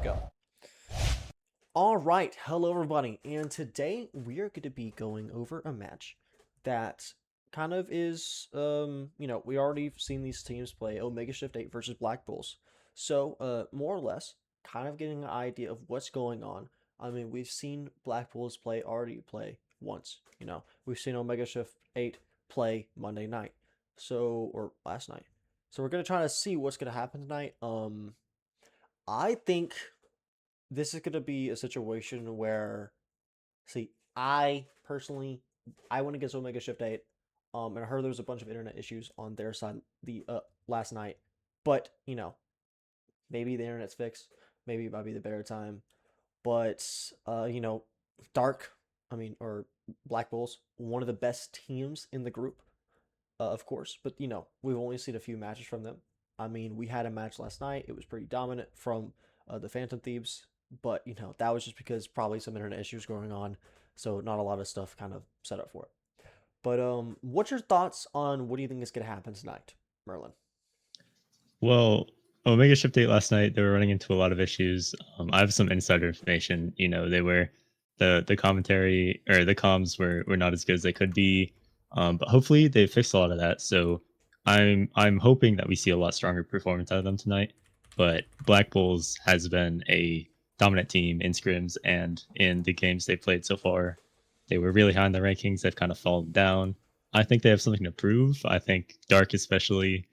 Go. All right, hello everybody, and today we are going to be going over a match that kind of is, we already seen these teams play Omega Shift 8 versus Black Bulls. So, more or less, kind of getting an idea of what's going on. I mean, we've seen Black Bulls already play once, we've seen Omega Shift 8 play Monday night, or last night. So we're going to try to see what's going to happen tonight. I think this is going to be a situation where, see, I personally, I went against Omega Shift 8, and I heard there was a bunch of internet issues on their side last night, but, maybe the internet's fixed, maybe it might be the better time, but, Dark, or Black Bulls, one of the best teams in the group, of course, but, we've only seen a few matches from them. I mean, we had a match last night, it was pretty dominant from the Phantom Thieves, but that was just because probably some internet issues going on, so not a lot of stuff kind of set up for it. But what's your thoughts on what do you think is gonna happen tonight, Merlin? Well, Omega Shift 8 last night, they were running into a lot of issues. I have some insider information. They were the commentary or the comms were not as good as they could be. But hopefully they fixed a lot of that. So I'm hoping that we see a lot stronger performance out of them tonight. But Black Bulls has been a dominant team in scrims and in the games they played so far. They were really high in the rankings. They've kind of fallen down. I think they have something to prove. I think Dark especially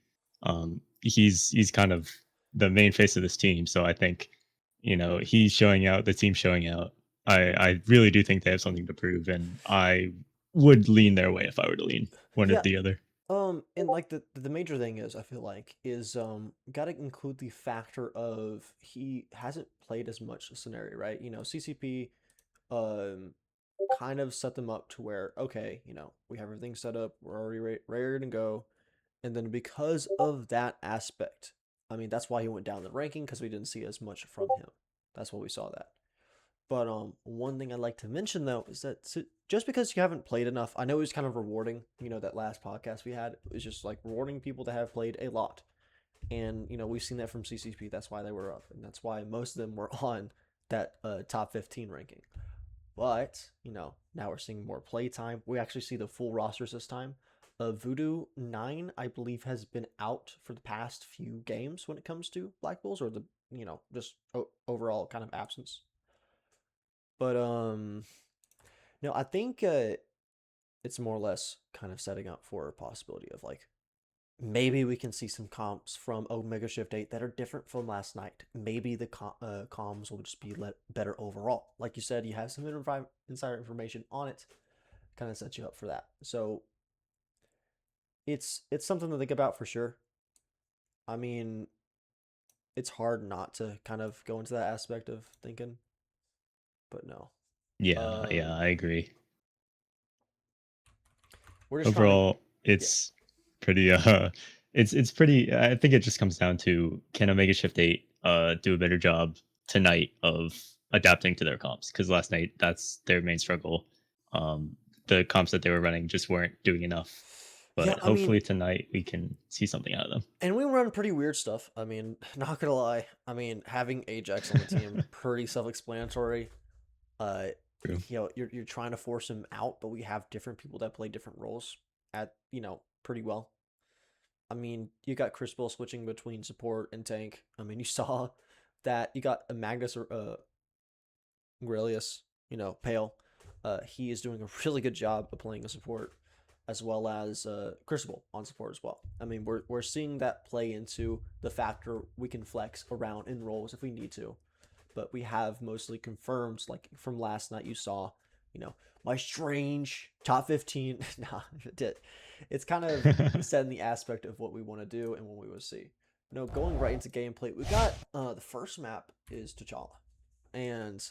he's kind of the main face of this team. So I think, he's showing out, the team's showing out. I really do think they have something to prove, and I would lean their way if I were to lean one or Yeah, the other. and like the major thing is I feel like is got to include the factor of he hasn't played as much scenario, right? CCP um kind of set them up to where okay, we have everything set up, we're already ready to go. And then because of that aspect, I mean, that's why he went down the ranking because we didn't see as much from him. That's why we saw that. But one thing I'd like to mention though is that just because you haven't played enough, I know it was kind of rewarding. That last podcast we had it was just like rewarding people that have played a lot, and we've seen that from CCP. That's why they were up, and that's why most of them were on that top 15 ranking. But, now we're seeing more playtime. We actually see the full rosters this time. Voodoo 9, I believe, has been out for the past few games when it comes to Black Bulls, or just overall kind of absence. But, no, I think it's more or less kind of setting up for a possibility of like maybe we can see some comps from Omega Shift 8 that are different from last night. Maybe the comms will just be better overall. Like you said, you have some insider information on it, kind of sets you up for that. So it's something to think about for sure. I mean, it's hard not to kind of go into that aspect of thinking, but no. Yeah, Um, I agree. we're just trying to, Overall, yeah, it's pretty it's pretty. I think it just comes down to, can Omega Shift 8 do a better job tonight of adapting to their comps, because last night that's their main struggle. um the comps that they were running just weren't doing enough, yeah. but I mean, hopefully tonight we can see something out of them. and we run pretty weird stuff. I mean, not gonna lie. I mean, having Ajax on the team, pretty self-explanatory. uh True. you're trying to force him out, but we have different people that play different roles at pretty well. I mean, you got Chris Bill switching between support and tank. I mean, you saw that you got a Magnus or Aurelius, Pale. He is doing a really good job of playing a support, as well as Crucible on support as well. I mean, we're seeing that play into the factor we can flex around in roles if we need to, but we have mostly confirmed, like from last night you saw, you know, my strange top 15. Nah, it's kind of setting the aspect of what we want to do and what we will see. Going right into gameplay, we got the first map is T'Challa, and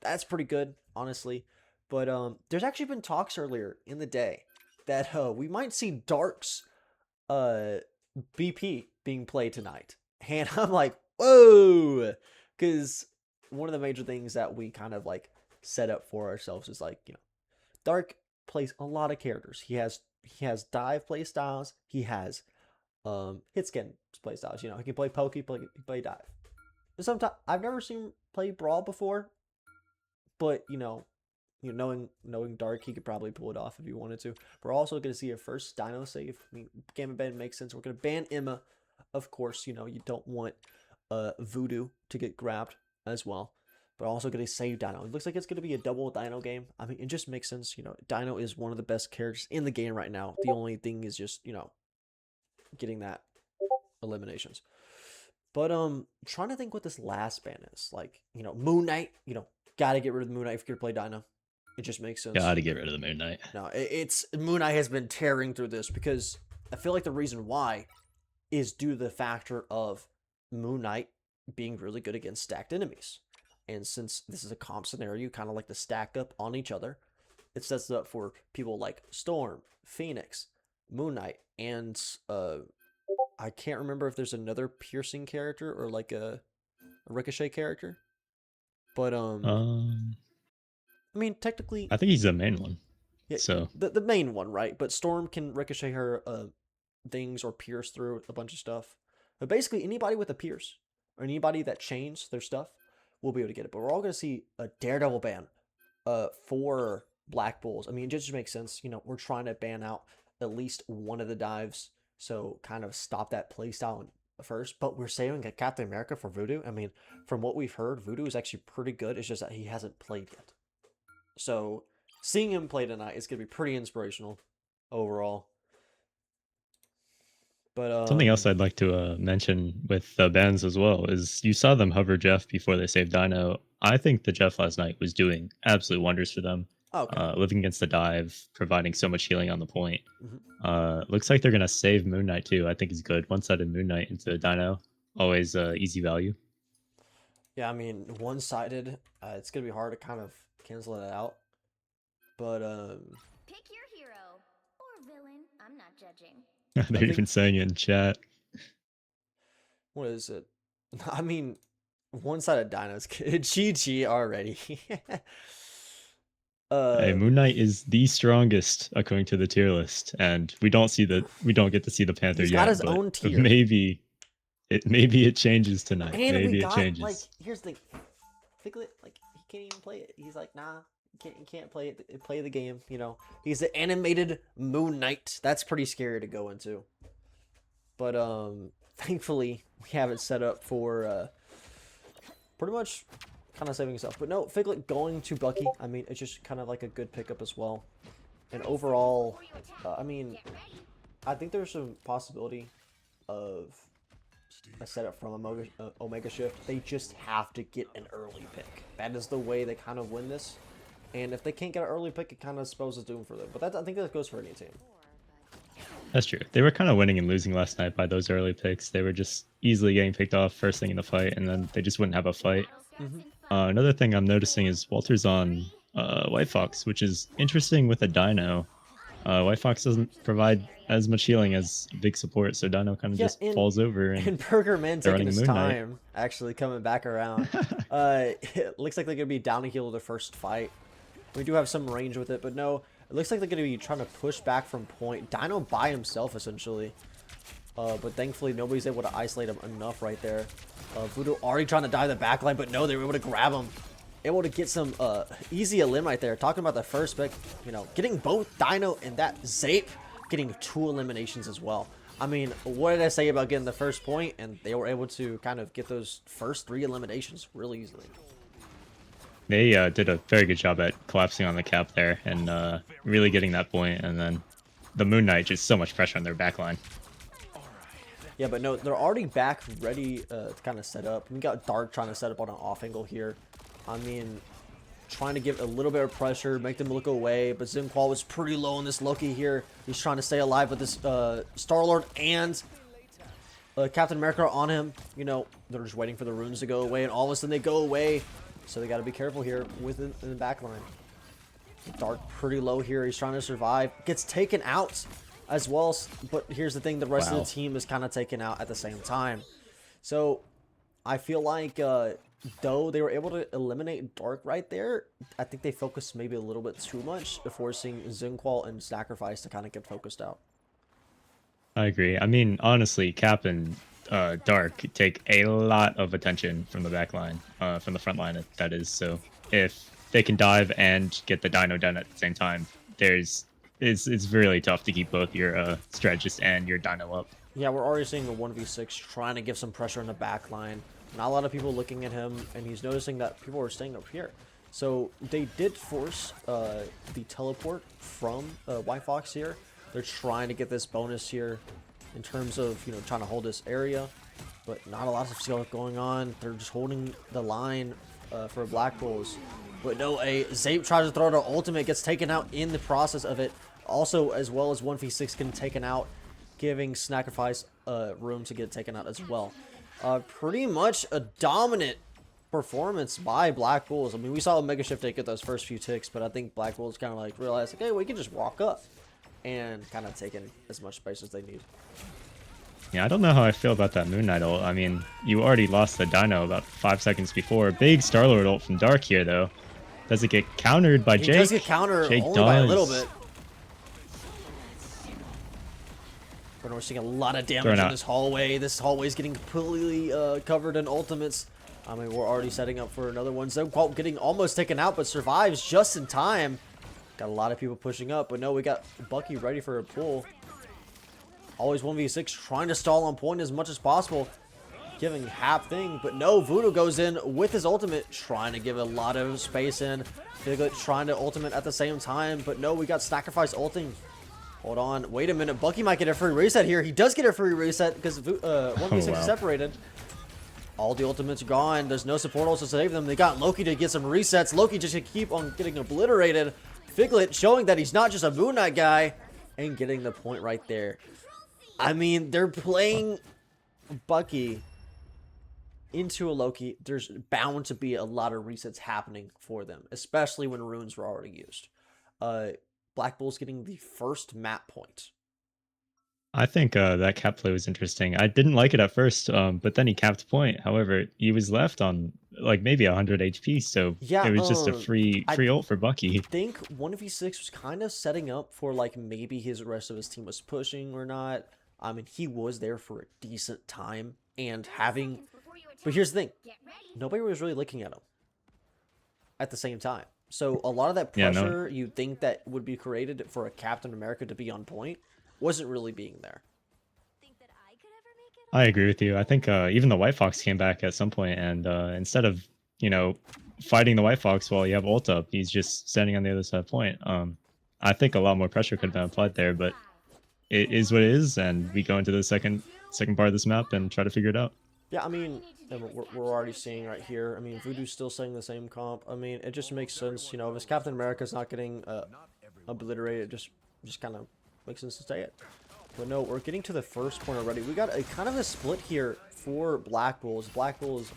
that's pretty good, honestly. But there's actually been talks earlier in the day that we might see Dark's uh BP being played tonight, and I'm like, whoa, because one of the major things that we kind of like set up for ourselves is like Dark plays a lot of characters. He has dive play styles. He has hit skin play styles. He can play poke, he play dive. sometimes I've never seen him play Brawl before, but knowing Dark, he could probably pull it off if he wanted to. We're also going to see a first Dino save. I mean, Gamma ban makes sense. We're going to ban Emma, of course. You don't want Voodoo to get grabbed as well. But also going to save Dino. It looks like it's going to be a double Dino game. I mean, it just makes sense. Dino is one of the best characters in the game right now. The only thing is just getting that eliminations. But trying to think what this last ban is. Like, Moon Knight, gotta get rid of the Moon Knight if you're gonna play Dino. It just makes sense. Gotta get rid of the Moon Knight. No, it's Moon Knight has been tearing through this because I feel like the reason why is due to the factor of Moon Knight being really good against stacked enemies. And since this is a comp scenario, you kind of like to stack up on each other. It sets it up for people like Storm, Phoenix, Moon Knight, and I can't remember if there's another piercing character or like a Ricochet character. But I mean, technically, I think he's the main one. yeah, So the main one, right? But Storm can ricochet her things or pierce through a bunch of stuff. But basically, anybody with a pierce or anybody that chains their stuff will be able to get it. But we're all gonna see a Daredevil ban for Black Bulls. I mean, it just makes sense. We're trying to ban out at least one of the dives, so kind of stop that playstyle first. But we're saving a Captain America for Voodoo. I mean, from what we've heard, Voodoo is actually pretty good. It's just that he hasn't played yet. So seeing him play tonight is gonna be pretty inspirational overall. But something else I'd like to mention with the bans as well is you saw them hover Jeff before they saved Dino. I think the Jeff last night was doing absolute wonders for them. okay. Living against the dive, providing so much healing on the point. Mhm. Looks like they're gonna save Moon Knight too. I think is good. One-sided Moon Knight into Dino, always easy value. Yeah, I mean, one-sided. It's gonna be hard to kind of cancel it out. But Pick your hero or villain. I'm not judging. They're think- even saying it in chat. what is it? I mean, one-sided dinos. GG already. Hey, Moon Knight is the strongest according to the tier list, and we don't get to see the Panther He's yet. got his but own tier. Maybe it changes tonight. And Maybe we it got changes. like, here's the thing. Figlet, like, he can't even play it. He's like, nah, you can't play it. Play the game. He's the animated Moon Knight. That's pretty scary to go into. But thankfully we have it set up for pretty much kind of saving himself. But no, Figlet going to Bucky. I mean, it's just kind of like a good pickup as well. And overall, I mean, I think there's some possibility of a setup from Omega Shift. They just have to get an early pick. That is the way they kind of win this. And if they can't get an early pick, it kind of spells a doom for them. But I think that goes for any team. That's true. They were kind of winning and losing last night by those early picks. They were just easily getting picked off first thing in the fight, and then they just wouldn't have a fight. Another thing I'm noticing is Walter's on White Fox, which is interesting with a Dino. White Fox doesn't provide as much healing as big support, so Dino kind of just falls over. And Burger Man they're taking running his Moon Knight. time, actually coming back around. It looks like they're going to be down a heal the first fight. We do have some range with it, but no, it looks like they're going to be trying to push back from point. Dino by himself, essentially. But thankfully, nobody's able to isolate him enough right there. Voodoo already trying to dive the backline, but no, they were able to grab him. Able to get some easy elim right there. Talking about the first pick, getting both Dino and that Zape, getting 2 eliminations as well. I mean, what did I say about getting the first point? And they were able to kind of get those first 3 eliminations really easily. They did a very good job at collapsing on the cap there and really getting that point, and then the Moon Knight, just so much pressure on their backline. Yeah, but no, they're already back ready to kind of set up. We got Dark trying to set up on an off angle here. I mean, trying to give a little bit of pressure, make them look away, but Zimqual was pretty low on this Loki here. He's trying to stay alive with this Star-Lord and Captain America on him. They're just waiting for the runes to go away, and all of a sudden they go away. So they got to be careful here within the back line. Dark pretty low here. He's trying to survive. Gets taken out as well. But here's the thing. The rest of the team is kind of taken out at the same time. So I feel like though they were able to eliminate Dark right there, I think they focused maybe a little bit too much, forcing Zimqual and Sacrifice to kind of get focused out. I agree. I mean, honestly, Cap and Dark take a lot of attention from the back line, from the front line, that is. So if they can dive and get the dino done at the same time, it's really tough to keep both your strategist and your dino up. Yeah, we're already seeing a 1v6 trying to give some pressure in the back line. Not a lot of people looking at him, and he's noticing that people are staying up here. So they did force the teleport from White Fox here. They're trying to get this bonus here in terms of, you know, trying to hold this area. But not a lot of skill going on. They're just holding the line for Black Bulls. But no, a Zape tries to throw the ultimate, gets taken out in the process of it. Also, as well as 1v6 getting taken out, giving Sacrifice room to get taken out as well. Pretty much a dominant performance by Black Bulls. I mean, we saw Omega Shift get those first few ticks, but I think Black Bulls kind of like realized, like, hey, we can just walk up and kind of take in as much space as they need. Yeah, I don't know how I feel about that Moon Knight ult. I mean, you already lost the Dino about 5 seconds before. Big Star-Lord ult from Dark here, though. Does it get countered by Jake? He does get countered Jake only by a little bit. But we're seeing a lot of damage in this hallway. This hallway is getting completely covered in ultimates. I mean, we're already setting up for another one. Zoqualt getting almost taken out, but survives just in time. Got a lot of people pushing up, but no, we got Bucky ready for a pull. Always 1v6, trying to stall on point as much as possible. Giving half thing, but no, Voodoo goes in with his ultimate, trying to give a lot of space in. Piglet trying to ultimate at the same time, but no, we got Sacrifice ulting. Hold on, wait a minute, Bucky might get a free reset here. He does get a free reset because 1v6 is separated. All the ultimates gone. There's no support also to save them. They got Loki to get some resets. Loki just to keep on getting obliterated. Figlet showing that he's not just a Moon Knight guy and getting the point right there. I mean, they're playing Bucky into a Loki. There's bound to be a lot of resets happening for them, especially when runes were already used. Black Bull's getting the first map point. I think that cap play was interesting. I didn't like it at first, but then he capped point. However, he was left on like maybe 100 HP, so yeah, it was just a free ult for Bucky. I think 1v6 was kind of setting up for like maybe his rest of his team was pushing or not. I mean, he was there for a decent time and having... But here's the thing. Nobody was really looking at him at the same time. So a lot of that pressure you'd think that would be created for a Captain America to be on point wasn't really being there. I agree with you. I think even the White Fox came back at some point, and instead of, you know, fighting the White Fox while you have ult up, he's just standing on the other side of point. I think a lot more pressure could have been applied there, but it is what it is, and we go into the second part of this map and try to figure it out. Yeah, I mean, we're already seeing right here. I mean, Voodoo's still saying the same comp. I mean, it just makes sense, you know, if his Captain America's not getting obliterated, just kind of makes sense to say it. But no, we're getting to the first point already. We got a kind of a split here for Black Bulls. Black Bulls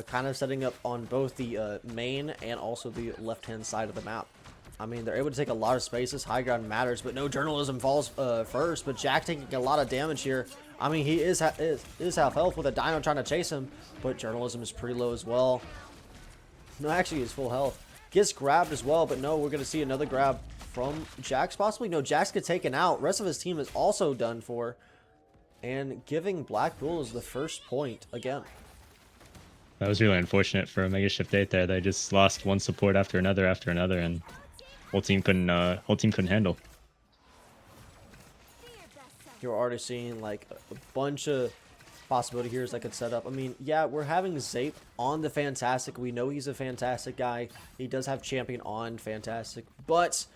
kind of setting up on both the main and also the left-hand side of the map. I mean, they're able to take a lot of spaces. High ground matters, but no, Journalism falls first. But Jack taking a lot of damage here. I mean, he is half health with a Dino trying to chase him, but Journalism is pretty low as well. No, actually, he's full health. Gets grabbed as well, but no, we're going to see another grab from Jax possibly. No, Jax gets taken out. Rest of his team is also done for. And giving Black Bulls the first point again. That was really unfortunate for Omega Shift 8 there. They just lost one support after another, and whole team couldn't handle. You're already seeing like a bunch of possibility here that could set up. I mean, yeah, we're having Zape on the Fantastic. We know he's a Fantastic guy. He does have Champion on Fantastic, but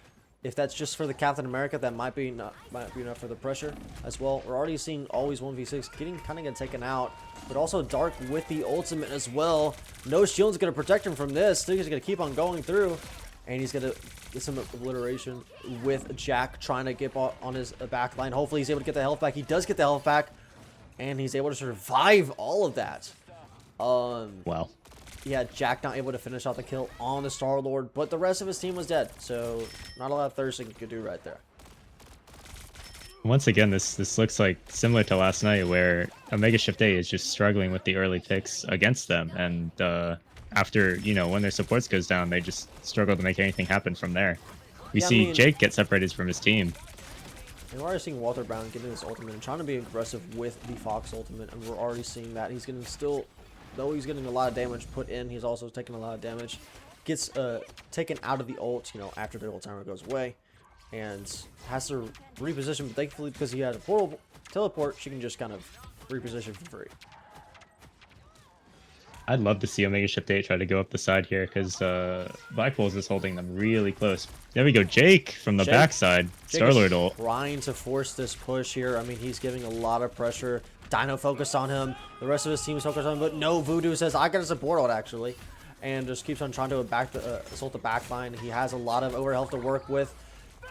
if that's just for the Captain America, that might be enough for the pressure as well. We're already seeing always 1v6 kind of get taken out, but also Dark with the ultimate as well. No shield's gonna protect him from this. Stig's gonna keep on going through, and he's gonna get some obliteration with Jack trying to get on his back line. Hopefully he's able to get the health back. He does get the health back, and he's able to survive all of that. Wow. Yeah, Jack not able to finish out the kill on the Star-Lord, but the rest of his team was dead, so not a lot of thirsting you could do right there. Once again, this looks like similar to last night, where Omega Shift A is just struggling with the early picks against them, and after, you know, when their supports goes down, they just struggle to make anything happen from there. We see Jake get separated from his team. And we're already seeing Walter Brown getting his ultimate and trying to be aggressive with the Fox ultimate, and we're already seeing that. He's getting still, though he's getting a lot of damage put in, he's also taking a lot of damage. Gets taken out of the ult, you know, after the ult timer goes away, and has to reposition, but thankfully because he has a portal teleport, she can just kind of reposition for free. I'd love to see Omega Shift 8 try to go up the side here because Black Bulls is holding them really close. There we go. Jake from the Jake- backside. Jake Star-Lord is ult. trying to force this push here. I mean, he's giving a lot of pressure. Dino focused on him. The rest of his team is focused on him, but no, Voodoo says, I got a support ult, actually. And just keeps on trying to assault the backline. He has a lot of overhealth to work with.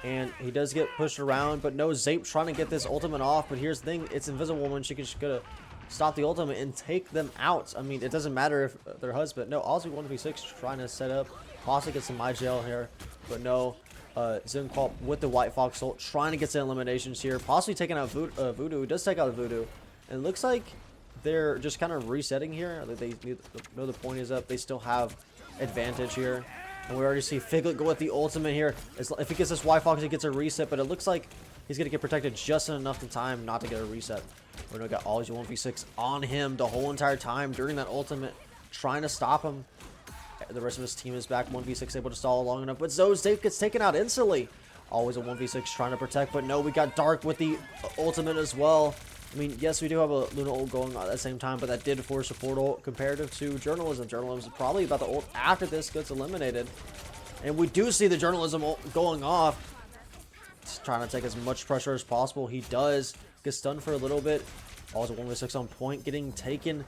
And he does get pushed around, but no, Zape trying to get this ultimate off. But here's the thing, it's Invisible Woman. She can just go to stop the ultimate and take them out. I mean, it doesn't matter if they're husband. No, Aussie 1v6 trying to set up. Possibly get some my jail here, but no. Zimquap with the White Fox ult, trying to get some eliminations here. Possibly taking out Voodoo. He does take out Voodoo. And it looks like they're just kind of resetting here. They know the point is up. They still have advantage here. And we already see Figlet go with the ultimate here. If he gets this White Fox, he gets a reset, but it looks like he's going to get protected just enough in time not to get a reset. We're going to got always 1v6 on him the whole entire time during that ultimate, trying to stop him. The rest of his team is back 1v6, able to stall long enough, but Zoe gets taken out instantly. Always a 1v6 trying to protect, but no, we got Dark with the ultimate as well. I mean, yes, we do have a Luna ult going on at the same time, but that did force a portal comparative to Journalism. Journalism is probably about the ult after this gets eliminated. And we do see the Journalism ult going off. He's trying to take as much pressure as possible. He does get stunned for a little bit. Also 1v6 on point, getting taken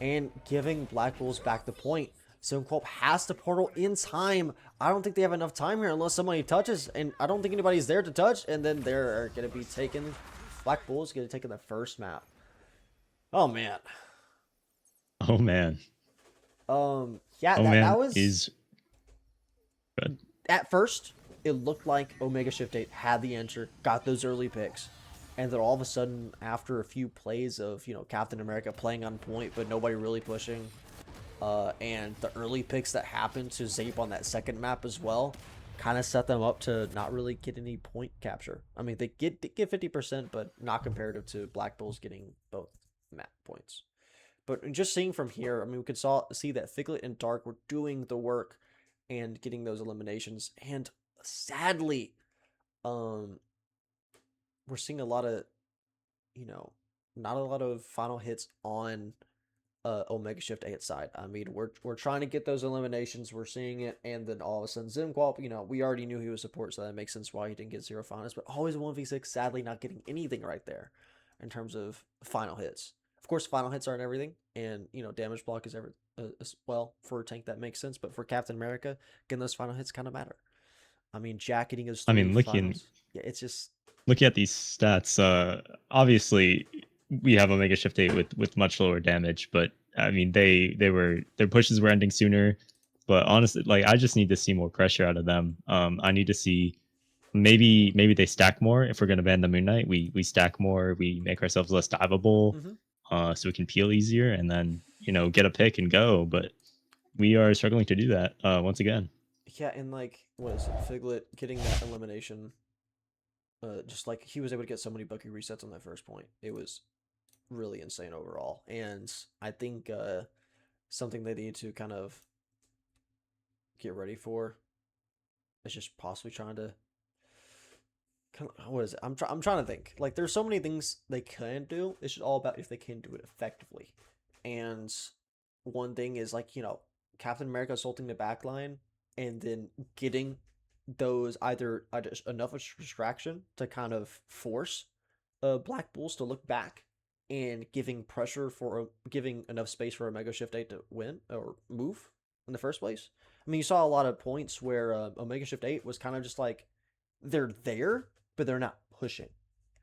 and giving Black Bulls back the point. Zimquap has to portal in time. I don't think they have enough time here unless somebody touches, and I don't think anybody's there to touch, and then they're going to be taken. Black Bulls going to take in the first map. Oh, man. Oh, man. Yeah, that was... He's good. At first, it looked like Omega Shift 8 had the answer, got those early picks. And then all of a sudden, after a few plays of, you know, Captain America playing on point, but nobody really pushing, and the early picks that happened to Zape on that second map as well, kind of set them up to not really get any point capture. I mean, they get 50%, but not comparative to Black Bulls getting both map points. But just seeing from here, I mean, we could see that Figlet and Dark were doing the work and getting those eliminations. And sadly, we're seeing a lot of, you know, not a lot of final hits on Omega Shift 8 side. I mean, we're trying to get those eliminations. We're seeing it, and then all of a sudden, Zimquap, you know, we already knew he was support, so that makes sense why he didn't get 0 finals. But always 1v6, sadly, not getting anything right there in terms of final hits. Of course, final hits aren't everything, and you know, damage block is as well for a tank. That makes sense, but for Captain America, getting those final hits kind of matter. I mean, Jack getting his. I mean, yeah, it's just looking at these stats. Obviously, we have Omega Shift 8 with much lower damage, but I mean, their pushes were ending sooner. But honestly, like, I just need to see more pressure out of them. I need to see maybe they stack more. If we're gonna ban the Moon Knight, we stack more. We make ourselves less diveable. So we can peel easier, and then, you know, get a pick and go. But we are struggling to do that once again. Yeah, and like, what is it? Figlet getting that elimination. Just like he was able to get so many Bucky resets on that first point. It was really insane overall. And I think something they need to kind of get ready for is just possibly trying to. What is it? I'm trying to think. Like, there's so many things they can do. It's just all about if they can do it effectively. And one thing is, like, you know, Captain America assaulting the backline and then getting those either enough of distraction to kind of force Black Bulls to look back and giving pressure for giving enough space for Omega Shift 8 to win or move in the first place. I mean, you saw a lot of points where Omega Shift 8 was kind of just like, they're there, but they're not pushing.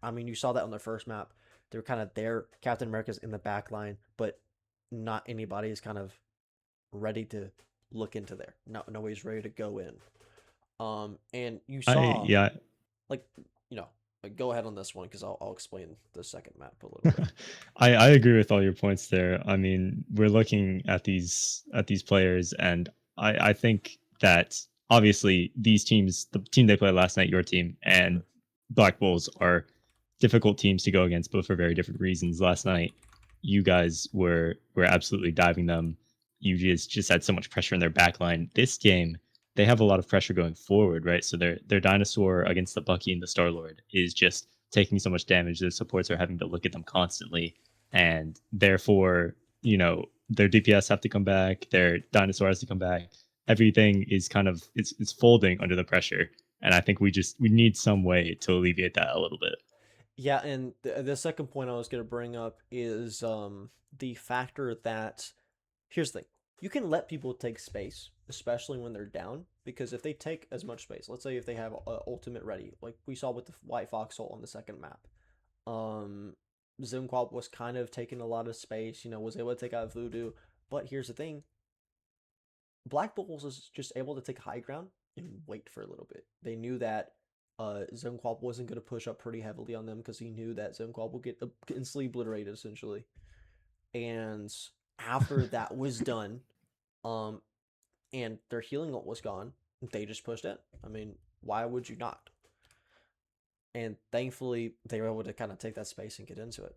I mean, you saw that on the first map. They were kind of there. Captain America's in the back line, but not anybody is kind of ready to look into there. Nobody's ready to go in. And you saw, like, you know, go ahead on this one because I'll explain the second map a little bit. I agree with all your points there. I mean, we're looking at these players, and I think that obviously these teams, the team they played last night, your team, and Black Bulls are difficult teams to go against, but for very different reasons. Last night, you guys were absolutely diving them. You just had so much pressure in their back line. This game, they have a lot of pressure going forward, right? So their dinosaur against the Bucky and the Star Lord is just taking so much damage. Their supports are having to look at them constantly, and therefore, their DPS have to come back. Their dinosaur has to come back. Everything is kind of it's folding under the pressure, and I think we need some way to alleviate that a little bit. Yeah, and the second point I was going to bring up is the factor that here's the thing. You can let people take space, especially when they're down, because if they take as much space, let's say if they have ultimate ready, like we saw with the White Fox ult on the second map, um, Zimquap was kind of taking a lot of space, was able to take out Voodoo. But here's the thing, Black Bulls is just able to take high ground and wait for a little bit. They knew that Zimquap wasn't going to push up pretty heavily on them because he knew that Zimquap will get instantly obliterated essentially. And after that was done, um, and their healing ult was gone, they just pushed in. I mean, why would you not? And thankfully, they were able to kind of take that space and get into it.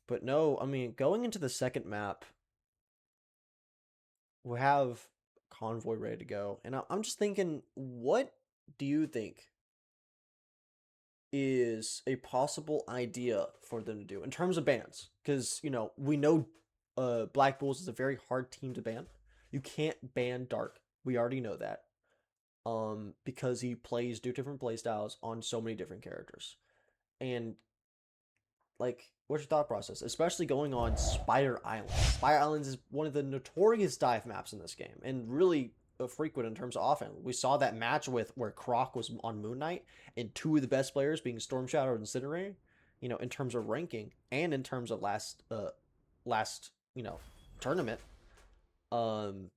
But no, I mean, going into the second map, we have Convoy ready to go. And I'm just thinking, what do you think is a possible idea for them to do in terms of bans? Because, we know Black Bulls is a very hard team to ban. You can't ban Dark. We already know that. Because he plays different playstyles on so many different characters. And like, what's your thought process? Especially going on Spider Island. Spider Islands is one of the notorious dive maps in this game, and really frequent in terms of offense. We saw that match with where Croc was on Moon Knight, and two of the best players being Storm Shadow and Incinerator. In terms of ranking and in terms of last tournament, um,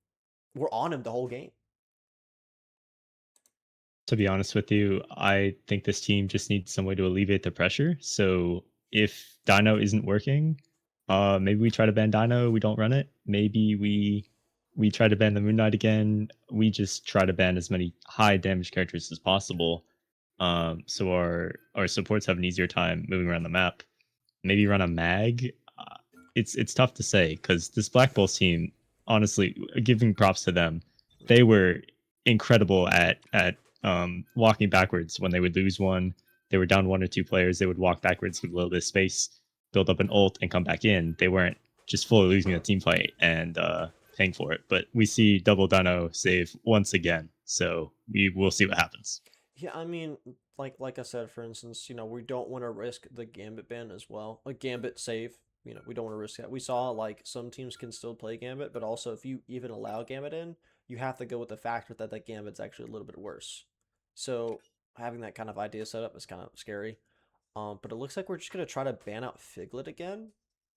we're on him the whole game. To be honest with you, I think this team just needs some way to alleviate the pressure. So if Dino isn't working, maybe we try to ban Dino. We don't run it. Maybe we try to ban the Moon Knight again. We just try to ban as many high damage characters as possible. So our supports have an easier time moving around the map. Maybe run a mag. It's tough to say because this Black Bulls team, honestly, giving props to them, they were incredible at walking backwards when they would lose one. They were down one or two players. They would walk backwards with a little bit of space, build up an ult, and come back in. They weren't just fully losing the team fight and paying for it. But we see Double Dino save once again, so we will see what happens. Yeah, I mean, like I said, for instance, we don't want to risk the Gambit ban as well. A Gambit save, we don't want to risk that. We saw like some teams can still play Gambit, but also if you even allow Gambit in, you have to go with the factor that that Gambit's actually a little bit worse. So having that kind of idea set up is kind of scary. But it looks like we're just gonna try to ban out Figlet again.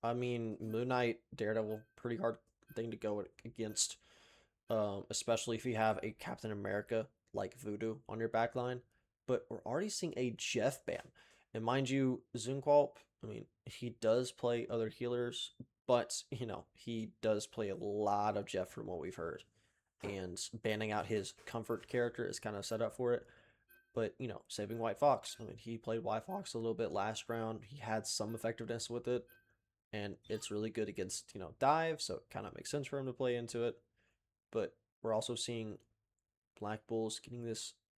I mean, Moon Knight, Daredevil, pretty hard thing to go against, especially if you have a Captain America like Voodoo on your backline. But we're already seeing a Jeff ban. And mind you, Zunqualp, I mean, he does play other healers, but, he does play a lot of Jeff from what we've heard. And banning out his comfort character is kind of set up for it. But, saving White Fox. I mean, he played White Fox a little bit last round. He had some effectiveness with it. And it's really good against, dive, so it kind of makes sense for him to play into it. But we're also seeing Black Bulls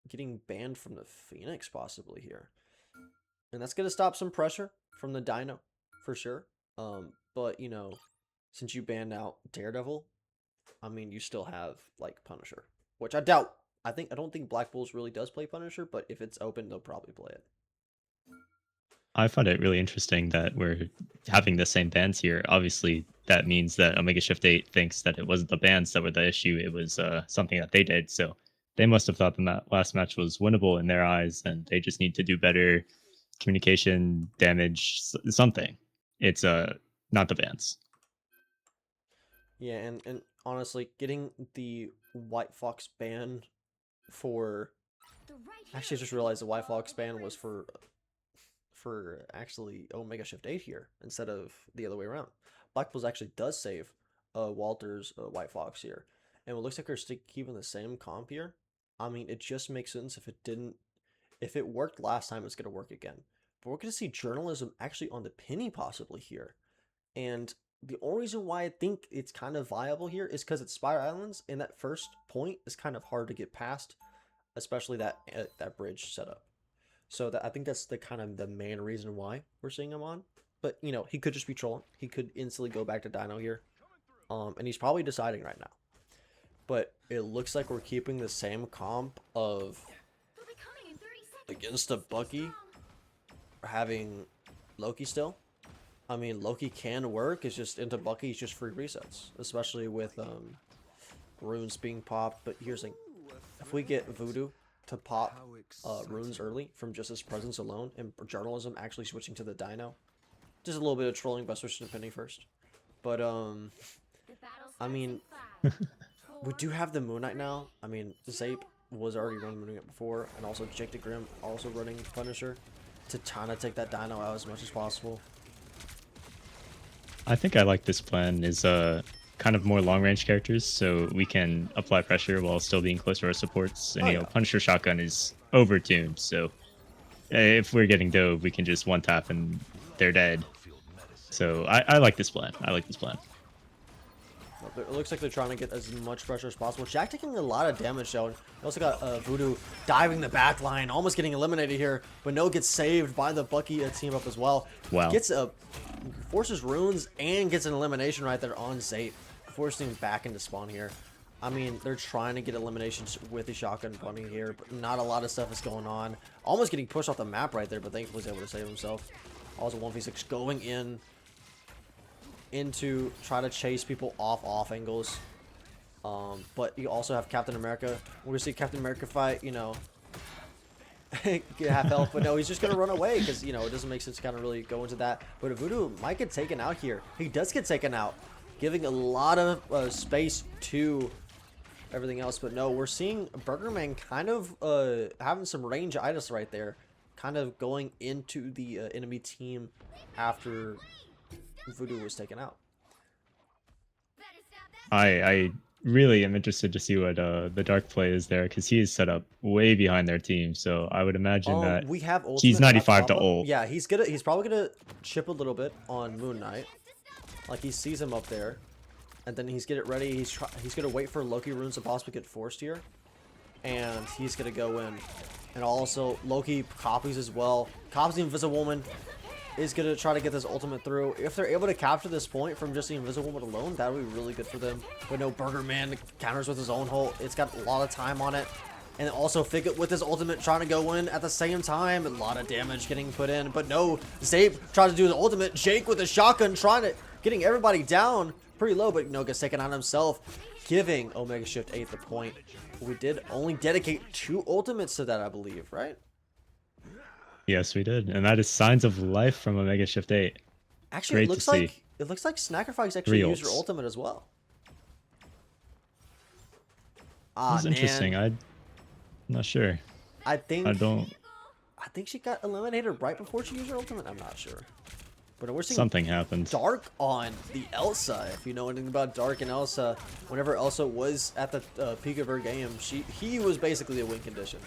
getting banned from the Phoenix possibly here. And that's gonna stop some pressure from the Dino for sure. But since you banned out Daredevil, I mean you still have like Punisher. Which I doubt. I don't think Black Bulls really does play Punisher, but if it's open, they'll probably play it. I find it really interesting that we're having the same bans here. Obviously, that means that Omega Shift 8 thinks that it wasn't the bans that were the issue. It was something that they did. So they must have thought the last match was winnable in their eyes, and they just need to do better communication, damage, something. It's not the bans. Yeah, and honestly, getting the White Fox ban for actually I just realized the White Fox ban was for actually Omega Shift 8 here instead of the other way around. Black Bulls actually does save Walter's White Fox here. And it looks like they're still keeping the same comp here. I mean, it just makes sense if it didn't if it worked last time, it's going to work again. But we're going to see journalism actually on the penny possibly here. And the only reason why I think it's kind of viable here is because it's Spire Islands, and that first point is kind of hard to get past, especially that bridge setup. So I think that's the kind of the main reason why we're seeing him on. But, you know, he could just be trolling. He could instantly go back to Dino here. And he's probably deciding right now. But it looks like we're keeping the same comp of against a Bucky having Loki still. I mean, Loki can work. It's just into Bucky, it's just free resets. Especially with runes being popped. But here's the thing. If we get Voodoo to pop runes early from just his presence alone, and journalism actually switching to the Dino, just a little bit of trolling by switching to Penny first. But I mean, we do have the Moon Knight now. I mean, Zape was already running Moon Knight before, and also Jake the Grim also running Punisher to try to take that Dino out as much as possible. I think I like this plan is kind of more long range characters, so we can apply pressure while still being close to our supports. And Oh, you know, yeah. Punisher Shotgun is overtuned, so if we're getting dove, we can just one tap and they're dead. So I like this plan. I like this plan. It looks like they're trying to get as much pressure as possible. Jack taking a lot of damage though. They also got Voodoo diving the back line, almost getting eliminated here, but no, gets saved by the Bucky team up as well. Wow. Gets forces runes and gets an elimination right there on Zape, forcing him back into spawn here. I mean, they're trying to get eliminations with the shotgun bunny here, but not a lot of stuff is going on. Almost getting pushed off the map right there, but thankfully he's able to save himself. Also 1v6 going into try to chase people off angles. But you also have Captain America. We're gonna see Captain America fight, you know, get half health, but no, he's just gonna run away because, you know, it doesn't make sense to kind of really go into that. But Voodoo might get taken out here. He does get taken out, giving a lot of space to everything else. But no, we're seeing Burgerman kind of having some range itis right there, kind of going into the enemy team after Voodoo was taken out. I really am interested to see what the dark play is there, because he is set up way behind their team. So I would imagine that we have he's ultimate 95 to pop-up. ult. Yeah, he's probably gonna chip a little bit on Moon Knight. Like he sees him up there, and then he's get it ready. He's gonna wait for Loki runes to possibly get forced here, and he's gonna go in. And also Loki copies as well. Copies the Invisible Woman. Is going to try to get this ultimate through. If they're able to capture this point from just the Invisible Woman alone, that would be really good for them. But no, Burgerman counters with his own ult. It's got a lot of time on it. And also Figget with his ultimate trying to go in at the same time. A lot of damage getting put in. But no, Zape tried to do the ultimate. Jake with the shotgun getting everybody down pretty low. But no, gets taken on himself, giving Omega Shift 8 the point. We did only dedicate 2 ultimates to that, I believe, right? Yes, we did, and that is signs of life from Omega Shift 8. Actually, Great it to looks see. like Snackerfox actually 3 used her ults. ultimate as well. That's interesting. I'm not sure. I think I don't. she got eliminated right before she used her ultimate. I'm not sure, but we're seeing Something happened. Dark on the Elsa. If you know anything about Dark and Elsa, whenever Elsa was at the peak of her game, he was basically a win condition.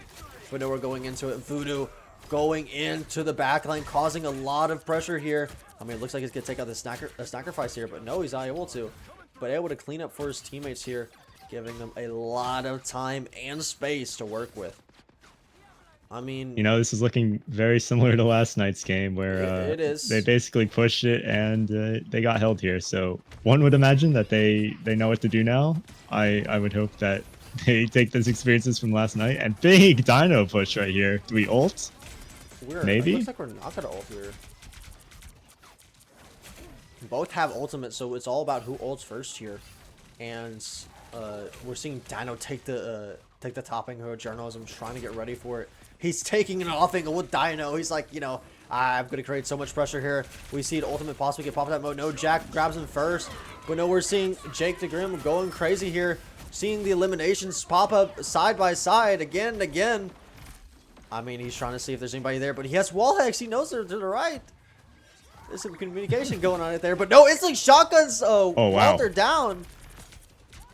But now we're going into it. Voodoo going into the backline, causing a lot of pressure here. I mean, it looks like he's gonna take out the Snackerfice here, but no, he's not able to. But able to clean up for his teammates here, giving them a lot of time and space to work with. I mean, You know, this is looking very similar to last night's game, where It is. they basically pushed it and they got held here. So one would imagine that they know what to do now. I would hope that they take those experiences from last night. And big Dino push right here. Do we ult? Maybe? It looks like we're not gonna ult here. Both have ultimate, so it's all about who ults first here. And we're seeing Dino take the top angle of journalism, trying to get ready for it. He's taking an off angle with Dino. He's like, you know, I'm gonna create so much pressure here. We see an ultimate possibly get popped out mode. No, Jack grabs him first, but no, we're seeing Jake the Grim going crazy here. Seeing the eliminations pop up side by side again and again. I mean, he's trying to see if there's anybody there, but he has wall hacks. He knows they're to the right. There's some communication going on right there, but no, it's like shotguns. Oh, wow. Walter down.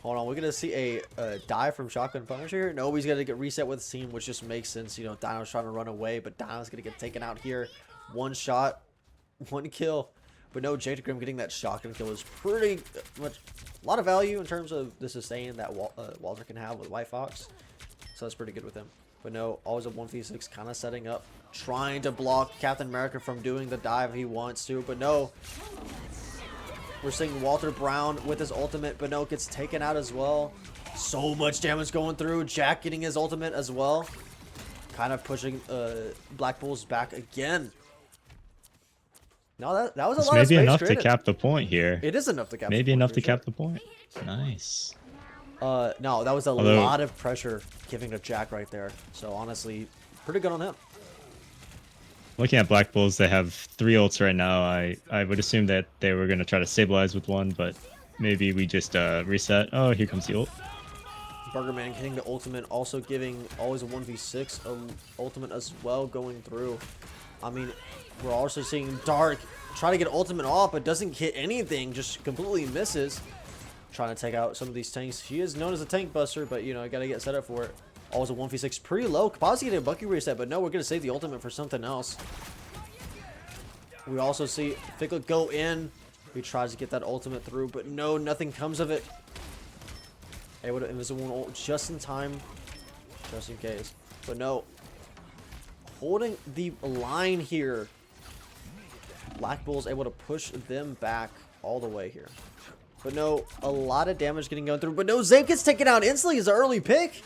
Hold on, we're gonna see a dive from Shotgun Punisher here. No, he's gonna get reset with his team, which just makes sense. You know, Dino's trying to run away, but Dino's gonna get taken out here. One shot, one kill. But no, Jake Grim getting that shotgun kill is pretty much a lot of value in terms of the sustain that Walter can have with White Fox. So that's pretty good with him. But no, always a 1v6 kind of setting up, trying to block Captain America from doing the dive he wants to. But no, we're seeing Walter Brown with his ultimate, but no, gets taken out as well. So much damage going through. Jack getting his ultimate as well. Kind of pushing Black Bulls back again. No, that was a lot of space maybe enough created. to cap the point here. It is enough to cap. Maybe the point, enough for to sure. cap the point. Nice. No, that was a Although- lot of pressure giving to Jack right there. So honestly, pretty good on him. Looking at Black Bulls, they have 3 ults right now. I would assume that they were going to try to stabilize with one, but maybe we just reset. Oh, here comes the ult. Burgerman hitting the ultimate, also giving always a 1v6 ultimate as well going through. I mean, we're also seeing Dark try to get ultimate off, but doesn't hit anything, just completely misses. Trying to take out some of these tanks. She is known as a tank buster, but you know, I gotta get set up for it. Always a 1v6, pretty low. Could possibly get a Bucky reset, but no, we're gonna save the ultimate for something else. We also see Figlet go in. He tries to get that ultimate through, but no, nothing comes of it. Able to invisible ult just in time, just in case. But no, holding the line here. Black Bull's able to push them back all the way here. But no, a lot of damage getting going through. But no, Zape gets taken out instantly as an early pick.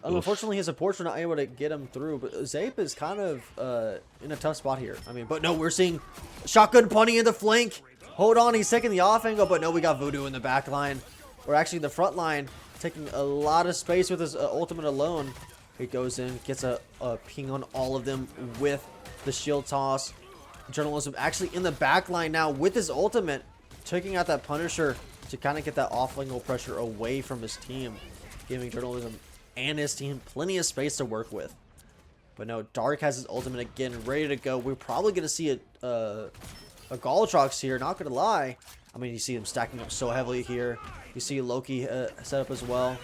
Unfortunately, his supports were not able to get him through. But Zape is kind of in a tough spot here. I mean, but no, we're seeing Shotgun Punny in the flank. Hold on, he's taking the off angle. But no, we got Voodoo in the back line. Or actually the front line, taking a lot of space with his ultimate alone. He goes in, gets a ping on all of them with the shield toss. Journalism actually in the back line now with his ultimate, taking out that Punisher to kind of get that off-angle pressure away from his team, giving Journalism and his team plenty of space to work with. But no, Dark has his ultimate again, ready to go. We're probably going to see a Galtrox here, not going to lie. I mean, you see him stacking up so heavily here. You see Loki set up as well.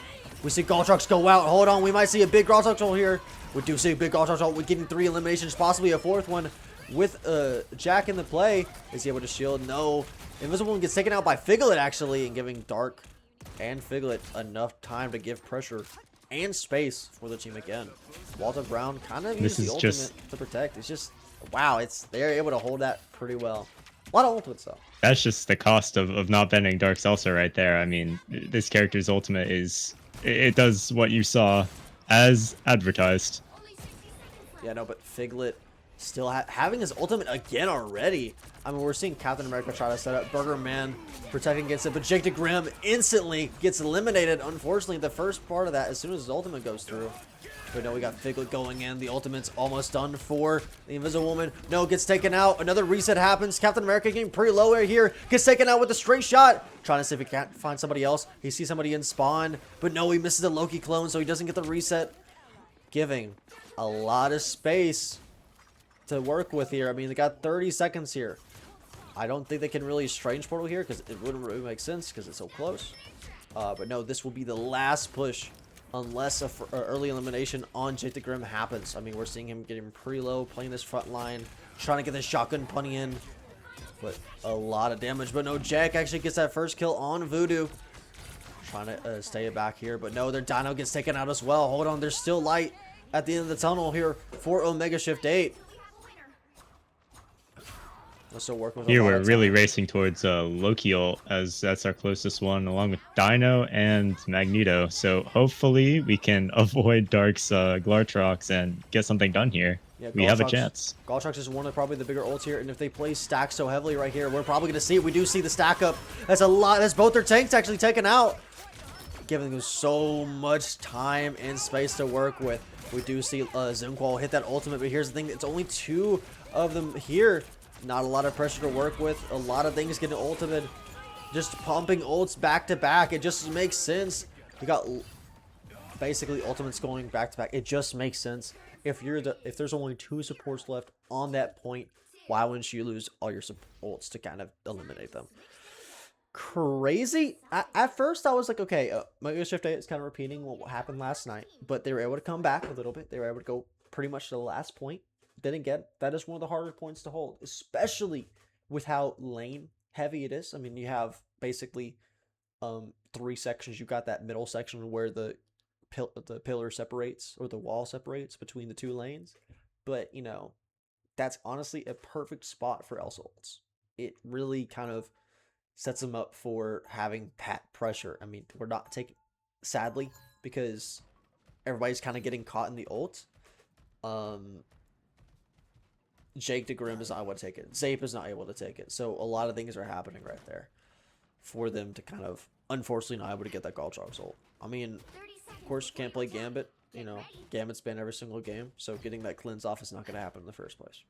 We see Galtrox go out. Hold on, we might see a big Galtrox ult here. We do see a big Galtrox ult. We're getting 3 eliminations, possibly a 4th one. With Jack in the play, is he able to shield? No. Invisible One gets taken out by Figlet, actually, and giving Dark and Figlet enough time to give pressure and space for the team again. Walter Brown kind of used the ultimate to protect. It's just, wow, they're able to hold that pretty well. A lot of ultimates, though. That's just the cost of not bending Dark Salsa right there. I mean, this character's ultimate is... It does what you saw as advertised. Yeah, no, but Figlet still having his ultimate again already. I mean, we're seeing Captain America try to set up Burger Man protecting against it, but Jake the Grim instantly gets eliminated. Unfortunately, the first part of that, as soon as his ultimate goes through. But no, we got Figlet going in. The ultimate's almost done for the Invisible Woman. No, gets taken out. Another reset happens. Captain America getting pretty low right here. Gets taken out with a straight shot. Trying to see if he can't find somebody else. He sees somebody in spawn. But no, he misses the Loki clone, so he doesn't get the reset. Giving a lot of space to work with here. I mean, they got 30 seconds here. I don't think they can really Strange Portal here because it wouldn't really make sense because it's so close. But no, this will be the last push unless a early elimination on Jake the Grim happens. I mean, we're seeing him getting pretty low, playing this front line, trying to get the Shotgun Punny in. But a lot of damage. But no, Jack actually gets that first kill on Voodoo. Trying to stay it back here. But no, their Dino gets taken out as well. Hold on, there's still light at the end of the tunnel here for Omega Shift 8. Also working with Here we're really racing towards Loki ult, as that's our closest one, along with Dino and Magneto. So hopefully we can avoid Dark's Glartrox and get something done here. Yeah, we have a chance. Galtrox is one of probably the bigger ults here, and if they play stack so heavily right here, we're probably going to see it. We do see the stack up. That's a lot. That's both their tanks actually taken out, giving them so much time and space to work with. We do see Zimqual hit that ultimate, but here's the thing. It's only 2 of them here. Not a lot of pressure to work with. A lot of things getting ultimate. Just pumping ults back to back. It just makes sense. We got basically ultimates going back to back. It just makes sense. If there's only 2 supports left on that point, why wouldn't you lose all your ults to kind of eliminate them? crazy. At first, I was like, okay, Mega Shift 8 is kind of repeating what happened last night, but they were able to come back a little bit. They were able to go pretty much to the last point. Then again, that is one of the harder points to hold, especially with how lane heavy it is. I mean, you have basically 3 sections. You got that middle section where the pillar separates, or the wall separates between the 2 lanes. But, you know, that's honestly a perfect spot for Elsa ults. It really kind of sets them up for having that pressure. I mean, we're not taking, sadly, because everybody's kind of getting caught in the ult. Jake the Grim is not able to take it. Zape is not able to take it. So a lot of things are happening right there for them to kind of, unfortunately, not able to get that Galtrox ult. I mean, of course, you can't play Gambit. You know, Gambit's banned every single game, so getting that cleanse off is not going to happen in the first place.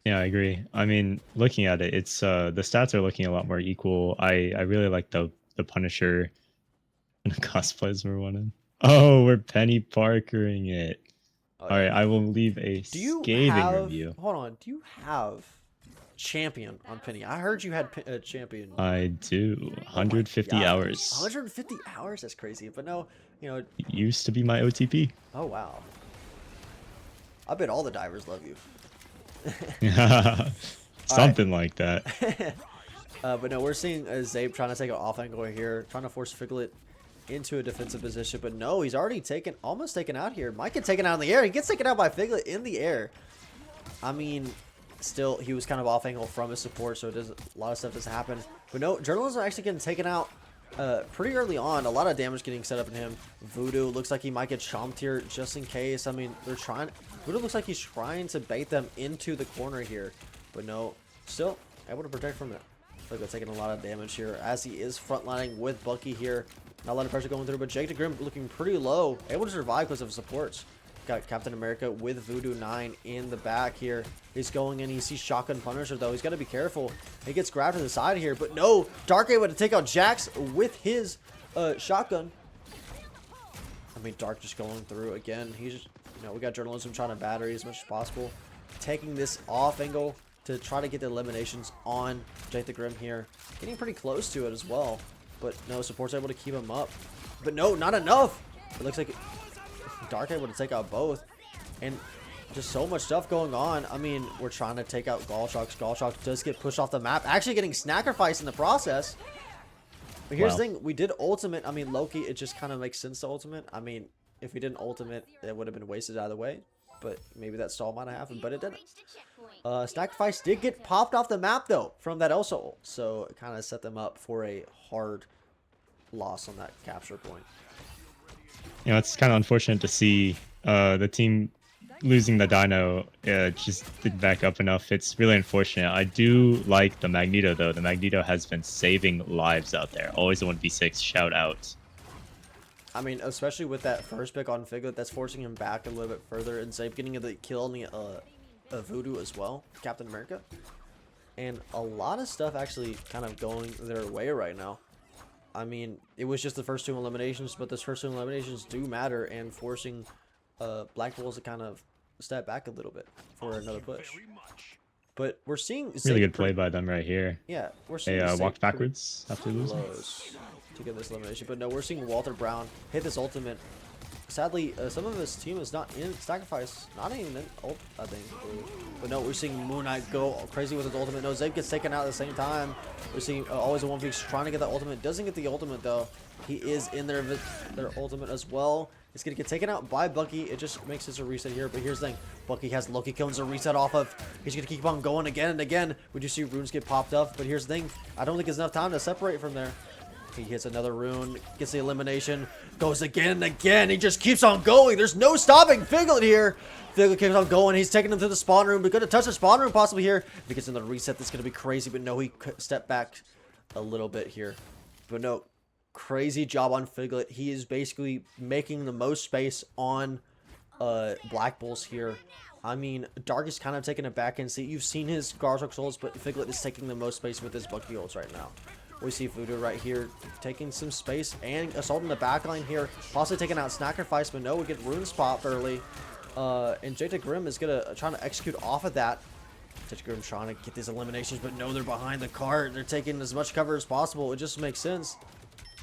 Yeah, I agree. I mean, looking at it, it's the stats are looking a lot more equal. I really like the Punisher and the cosplays we're winning. Oh, we're Penny Parkering it. All right, I will leave a Do you scathing have, review. hold on, do you have Champion on Penny? I heard you had Champion. I do. Oh my 150 God. hours. 150 hours? That's crazy. But no, you know, It used to be my OTP. oh wow. I bet all the divers love you. Something like that. But no, we're seeing Zape trying to take an off angle here, trying to force Figlet into a defensive position. But no, he's already almost taken out here. Might get taken out in the air. He gets taken out by Figlet in the air. I mean, still, he was kind of off angle from his support, so a lot of stuff does happen. But no, Journalism actually getting taken out pretty early on. A lot of damage getting set up in him. Voodoo looks like he might get chomped here just in case. I mean, they're trying. Voodoo looks like he's trying to bait them into the corner here. But no, still able to protect from it. Like they're taking a lot of damage here as he is frontlining with Bucky here. Not a lot of pressure going through, but Jake the Grim looking pretty low. Able to survive because of supports. Got Captain America with Voodoo 9 in the back here. He's going in. He sees Shotgun Punisher, though. He's got to be careful. He gets grabbed to the side here, but no. Dark able to take out Jax with his shotgun. I mean, Dark just going through again. He's just, you know, we got Journalism trying to battery as much as possible. Taking this off angle to try to get the eliminations on Jake the Grim here. Getting pretty close to it as well. But no, support's able to keep him up. But no, not enough. It looks like Dark able to take out both. And just so much stuff going on. I mean, we're trying to take out Galtrox. Galtrox does get pushed off the map. Actually getting Snackerfice in the process. But here's the thing. We did ultimate. I mean, Loki, it just kind of makes sense to ultimate. I mean, if we didn't ultimate, it would have been wasted either way. But maybe that stall might have happened, but it didn't. Snackerfice did get popped off the map, though, from that Elsa ult. So it kind of set them up for a hard loss on that capture point. You know, it's kind of unfortunate to see the team losing the Dino just didn't back up enough. It's really unfortunate. I do like the Magneto, though. The Magneto has been saving lives out there. Always a 1v6. Shout out. I mean, especially with that first pick on Figlet, that's forcing him back a little bit further. And Zape getting the kill on the Voodoo as well, Captain America. And a lot of stuff actually kind of going their way right now. I mean, it was just the first 2 eliminations, but those first 2 eliminations do matter, and forcing Black Bulls to kind of step back a little bit for another push. But we're seeing Really good play by them right here. Yeah, we're seeing They walked backwards after losing. close to get this elimination. But no, we're seeing Walter Brown hit this ultimate. Sadly, some of his team is not in Sacrifice, not even in ult, I think. But no, we're seeing Moon Knight go crazy with his ultimate. No, Zape gets taken out at the same time. We're seeing always a 1v trying to get the ultimate. Doesn't get the ultimate, though. He is in their ultimate as well. It's going to get taken out by Bucky. It just makes this a reset here. But here's the thing. Bucky has Loki Cones to reset off of. He's going to keep on going again and again. We do see runes get popped up. But here's the thing. I don't think there's enough time to separate from there. He hits another rune, gets the elimination, goes again and again. He just keeps on going. There's no stopping Figlet here. Figlet keeps on going. He's taking him to the spawn room. We're going to touch the spawn room possibly here. If he gets another reset, that's going to be crazy. But no, he stepped back a little bit here. But no, crazy job on Figlet. He is basically making the most space on Black Bulls here. I mean, Dark is kind of taking a back end seat. You've seen his Galtrox ults, but Figlet is taking the most space with his Bucky ults right now. We see Voodoo right here taking some space and assaulting the backline here. Possibly taking out Snackerfice, but no, we get runes popped early. And Jake the Grim is gonna trying to execute off of that. Titchgrim trying to get these eliminations, but no, they're behind the cart. They're taking as much cover as possible. It just makes sense.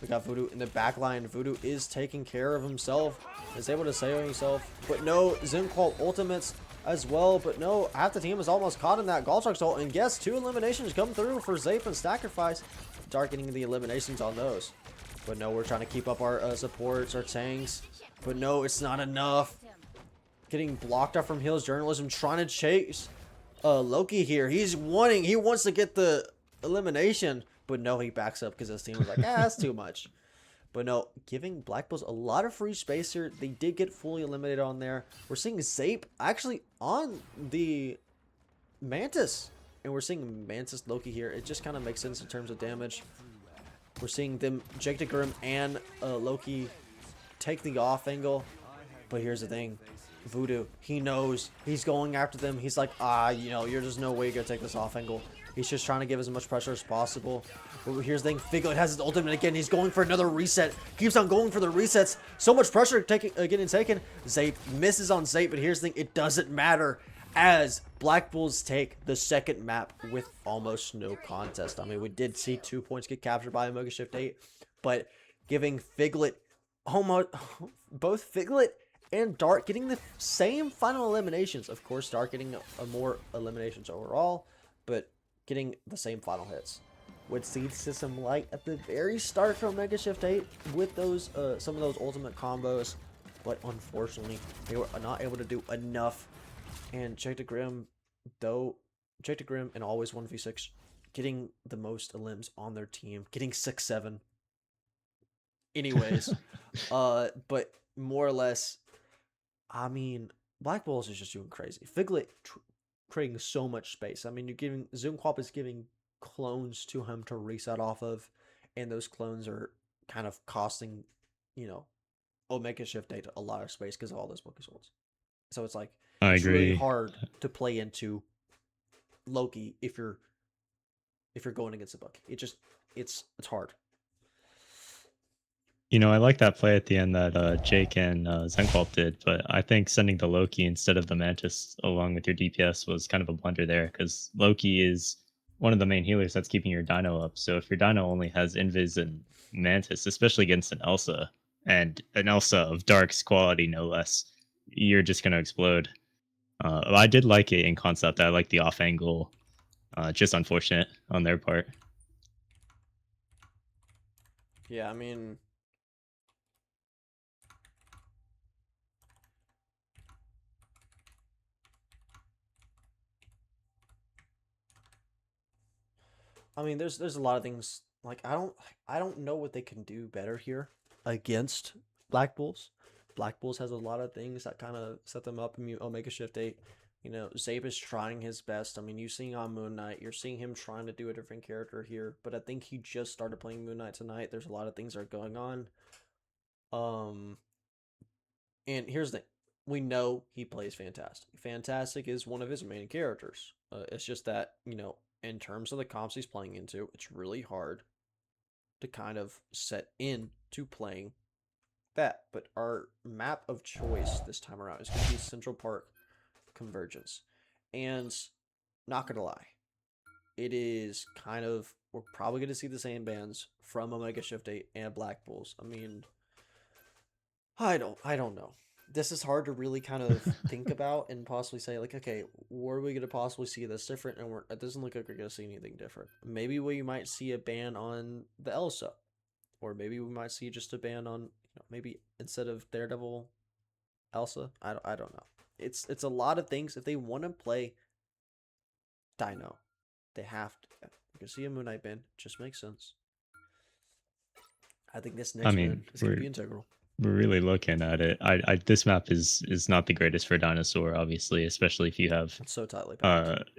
We got Voodoo in the back line. Voodoo is taking care of himself. Is able to save himself. But no, Zimqual ultimates as well. But no, half the team is almost caught in that Galtruck's ult. And guess 2 eliminations come through for Zape and Sacrifice. Dark getting the eliminations on those. But no, we're trying to keep up our supports, our tanks. But no, it's not enough. Getting blocked off from Heals Journalism, trying to chase Loki here. He wants to get the elimination, but no, he backs up because his team was like, that's too much. But no, giving Black Bulls a lot of free space here. They did get fully eliminated on there. We're seeing Zape actually on the Mantis, and we're seeing Mantis Loki here. It just kind of makes sense in terms of damage. We're seeing them, Jake the Grim and Loki, take the off angle. But here's the thing. Voodoo, he knows he's going after them. He's like, you know, there's no way you're gonna take this off angle. He's just trying to give as much pressure as possible. But here's the thing, Figlet has his ultimate again. He's going for another reset. Keeps on going for the resets. So much pressure getting taken. Zape misses on Zape, but here's the thing, it doesn't matter as Black Bulls take the second map with almost no contest. I mean, we did see 2 points get captured by Omega Shift 8, but giving Figlet almost both Figlet and Dark getting the same final eliminations. Of course, Dark getting a more eliminations overall, but getting the same final hits. Would see some light at the very start from Omega Shift 8 with those some of those ultimate combos, but unfortunately they were not able to do enough. And Jake the Grim, though, Jake the Grim and always 1v6, getting the most elims on their team, getting 6-7. Anyways, but more or less, I mean, Black Bulls is just doing crazy. Figlet creating so much space. I mean, you're giving Zoomquap is giving clones to him to reset off of, and those clones are kind of costing, you know, Omega Shift 8 a lot of space because of all those Focus holds. So it's like I it's agree. really hard to play into Loki if you're going against a Bucky. It's hard. You know, I like that play at the end that Jake and Zenqualp did, but I think sending the Loki instead of the Mantis along with your DPS was kind of a blunder there, because Loki is one of the main healers that's keeping your Dino up. So if your Dino only has Invis and Mantis, especially against an Elsa, and an Elsa of Dark's quality no less, you're just going to explode. I did like it in concept. I like the off angle. Just unfortunate on their part. Yeah, I mean, there's a lot of things like I don't know what they can do better here against Black Bulls. Black Bulls has a lot of things that kind of set them up in Omega Shift 8. You know, Zabe is trying his best. I mean, you seeing on Moon Knight, you're seeing him trying to do a different character here, but I think he just started playing Moon Knight tonight. There's a lot of things that are going on. And here's the thing. We know he plays Fantastic. Fantastic is one of his main characters. It's just that, you know, in terms of the comps he's playing into, it's really hard to kind of set in to playing that. But our map of choice this time around is going to be Central Park Convergence. And not going to lie, it is kind of, we're probably going to see the same bands from Omega Shift 8 and Black Bulls. I mean, I don't know. This is hard to really kind of think about and possibly say, like, okay, where are we going to possibly see this different? And it doesn't look like we're going to see anything different. Maybe we might see a ban on the Elsa. Or maybe we might see just a ban on, you know, maybe instead of Daredevil, Elsa. I don't know. It's a lot of things. If they want to play Dino, they have to. You can see a Moon Knight ban. It just makes sense. I think this next ban is going to be integral. We're really looking at it. This map is not the greatest for Dinosaur, obviously, especially if you have It's so tightly packed.